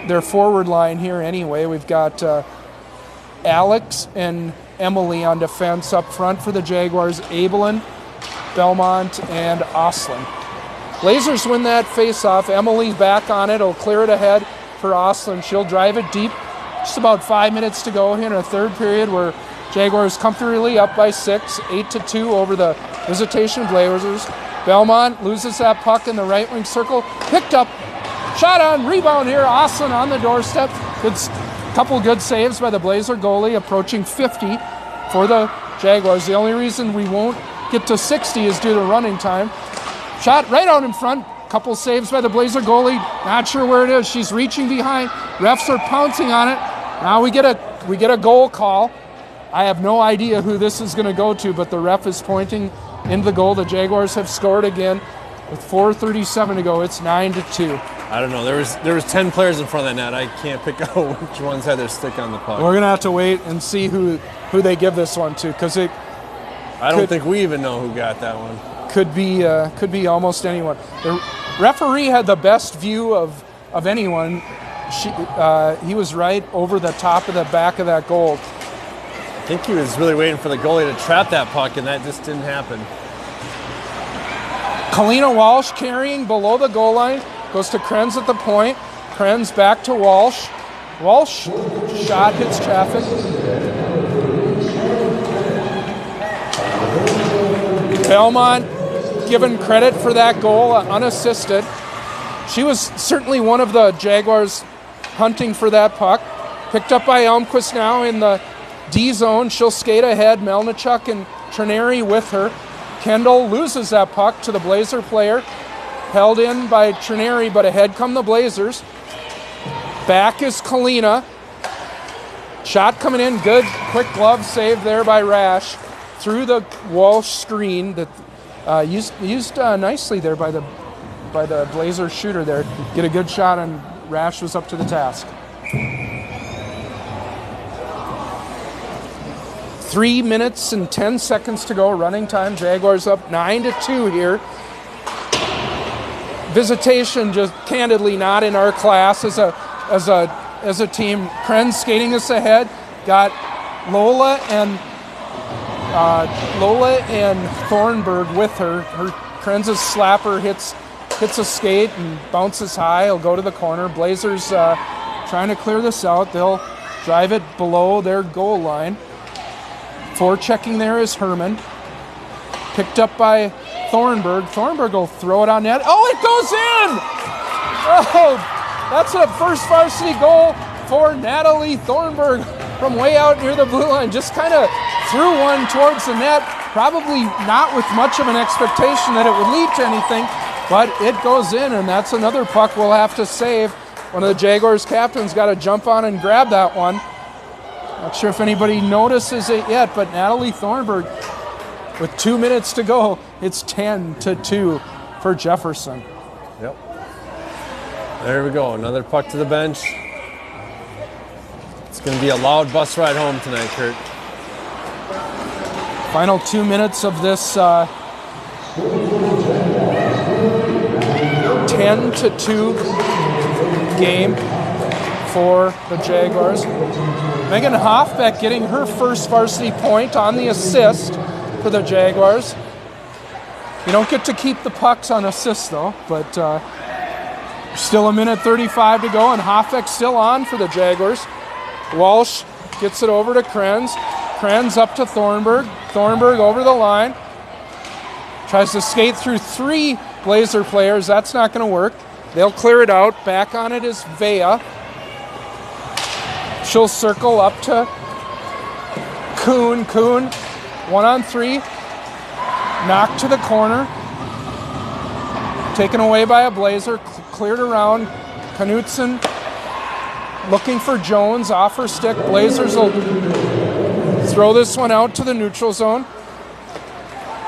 their forward line here anyway. We've got Alex and Emily on defense up front for the Jaguars. Abelin, Belmont, and Oslin. Blazers win that face-off. Emily's back on it. Will clear it ahead for Oslin. She'll drive it deep. Just about 5 minutes to go here in a third period where Jaguars comfortably up by 6, 8-2 over the Visitation Blazers. Belmont loses that puck in the right wing circle. Picked up. Shot on, rebound here. Oslin on the doorstep. Couple good saves by the Blazer goalie, approaching 50 for the Jaguars. The only reason we won't get to 60 is due to running time. Shot right out in front. Couple saves by the Blazer goalie. Not sure where it is. She's reaching behind. Refs are pouncing on it. Now we get a goal call. I have no idea who this is going to go to, but the ref is pointing into the goal. The Jaguars have scored again with 4:37 to go. It's 9-2. I don't know. There was 10 players in front of that net. I can't pick out which ones had their stick on the puck. We're gonna have to wait and see who they give this one to, because I don't think we even know who got that one. Could be almost anyone. The referee had the best view of anyone. He was right over the top of the back of that goal. I think he was really waiting for the goalie to trap that puck, and that just didn't happen. Kalina Walsh carrying below the goal line. Goes to Krenz at the point. Krenz back to Walsh. Walsh shot hits traffic. Belmont given credit for that goal, unassisted. She was certainly one of the Jaguars hunting for that puck. Picked up by Elmquist now in the D zone. She'll skate ahead. Melnichuk and Trineri with her. Kendall loses that puck to the Blazer player. Held in by Trineri, but ahead come the Blazers. Back is Kalina. Shot coming in, good. Quick glove save there by Rash. Through the Walsh screen that used nicely there by the Blazer shooter there. Get a good shot, and Rash was up to the task. 3 minutes and 10 seconds to go. Running time. Jaguars up 9-2 here. Visitation just candidly not in our class as a team. Krenz skating us ahead. Got Lola and Thornburg with her. Krenz's slapper hits a skate and bounces high. He'll go to the corner. Blazers trying to clear this out. They'll drive it below their goal line. Forechecking there is Herman. Picked up by Thornburg. Thornburg will throw it on net. Oh, it goes in! Oh, that's a first varsity goal for Natalie Thornburg from way out near the blue line. Just kind of threw one towards the net. Probably not with much of an expectation that it would lead to anything, but it goes in, and that's another puck we'll have to save. One of the Jaguars captains got to jump on and grab that one. Not sure if anybody notices it yet, but Natalie Thornburg, with 2 minutes to go, it's 10-2 for Jefferson. Yep. There we go. Another puck to the bench. It's going to be a loud bus ride home tonight, Kurt. Final 2 minutes of this 10-2 game for the Jaguars. Megan Hoffbeck getting her first varsity point on the assist for the Jaguars. You don't get to keep the pucks on assists though, but still a minute 35 to go, and Hoffbeck still on for the Jaguars. Walsh gets it over to Krenz. Krenz up to Thornburg. Thornburg over the line. Tries to skate through 3 Blazer players. That's not going to work. They'll clear it out. Back on it is Vea. She'll circle up to Kuhn. Kuhn, 1-on-3. Knocked to the corner. Taken away by a Blazer. Cleared around. Knutson looking for Jones. Off her stick. Blazers will throw this one out to the neutral zone.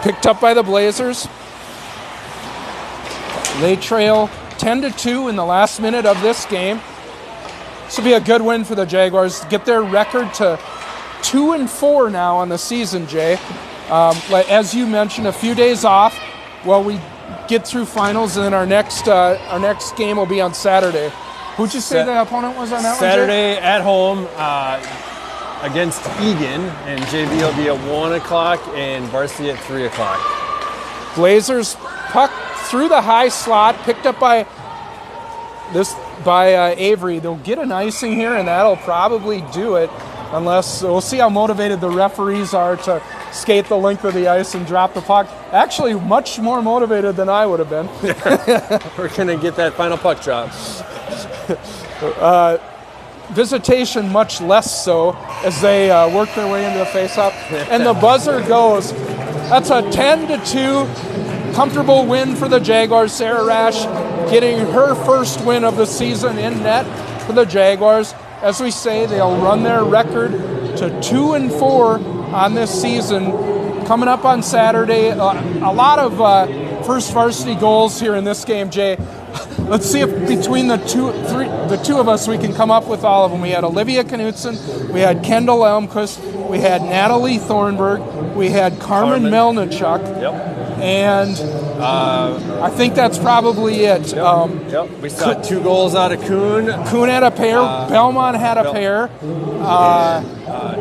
Picked up by the Blazers. They trail 10-2 in the last minute of this game. This will be a good win for the Jaguars to get their record to 2-4 now on the season, Jay. As you mentioned, a few days off while we get through finals, and then our next game will be on Saturday. Who'd you say the opponent was on that Saturday one, Jay? at home against Egan, and JV will be at 1 o'clock and varsity at 3 o'clock. Blazers puck through the high slot, picked up by Avery. They'll get an icing here, and that'll probably do it, unless we'll see how motivated the referees are to skate the length of the ice and drop the puck. Actually, much more motivated than I would have been. We're going to get that final puck drop. Visitation much less so, as they work their way into the faceoff. And the buzzer goes. That's a 10-2 comfortable win for the Jaguars. Sarah Rash getting her first win of the season in net for the Jaguars. As we say, they'll run their record to 2-4 on this season. Coming up on Saturday, a lot of first varsity goals here in this game, Jay. Let's see if between the two of us we can come up with all of them. We had Olivia Knutson, we had Kendall Elmquist, we had Natalie Thornburg, we had Carmen Melnichuk, and I think that's probably it. We saw 2 goals out of Kuhn. Kuhn had a pair. Belmont had a pair.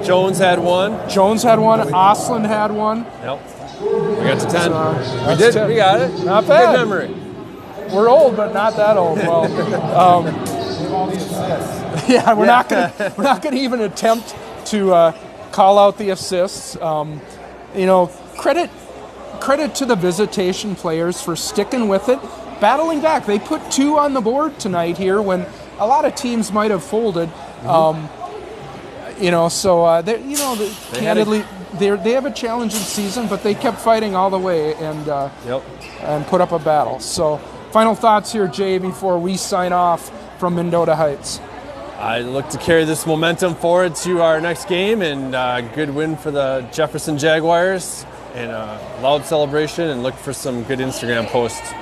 Jones had one. Oslin had one. We got to 10. We got it. Not bad. Good memory. We're old, but not that old. Well, we're not going to even attempt to call out the assists. Credit to the Visitation players for sticking with it, battling back. They put 2 on the board tonight here when a lot of teams might have folded. Candidly, they have a challenging season, but they kept fighting all the way and put up a battle. So, final thoughts here, Jay, before we sign off from Mendota Heights. I look to carry this momentum forward to our next game, and good win for the Jefferson Jaguars, and a loud celebration, and look for some good Instagram posts.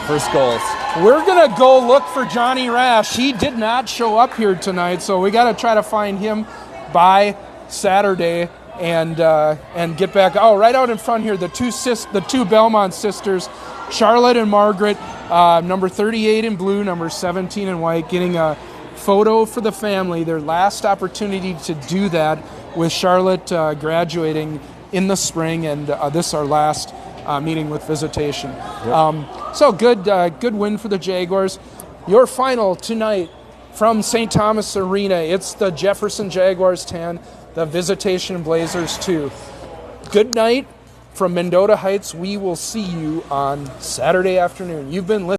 First goals. We're going to go look for Johnny Rash. He did not show up here tonight, so we got to try to find him by Saturday and get back. Oh, right out in front here, the two Belmont sisters, Charlotte and Margaret, number 38 in blue, number 17 in white, getting a photo for the family. Their last opportunity to do that with Charlotte graduating in the spring, and this our last meeting with Visitation. So good win for the Jaguars. Your final tonight from St. Thomas Arena. It's the Jefferson Jaguars 10, the Visitation Blazers 2. Good night from Mendota Heights. We will see you on Saturday afternoon. You've been listening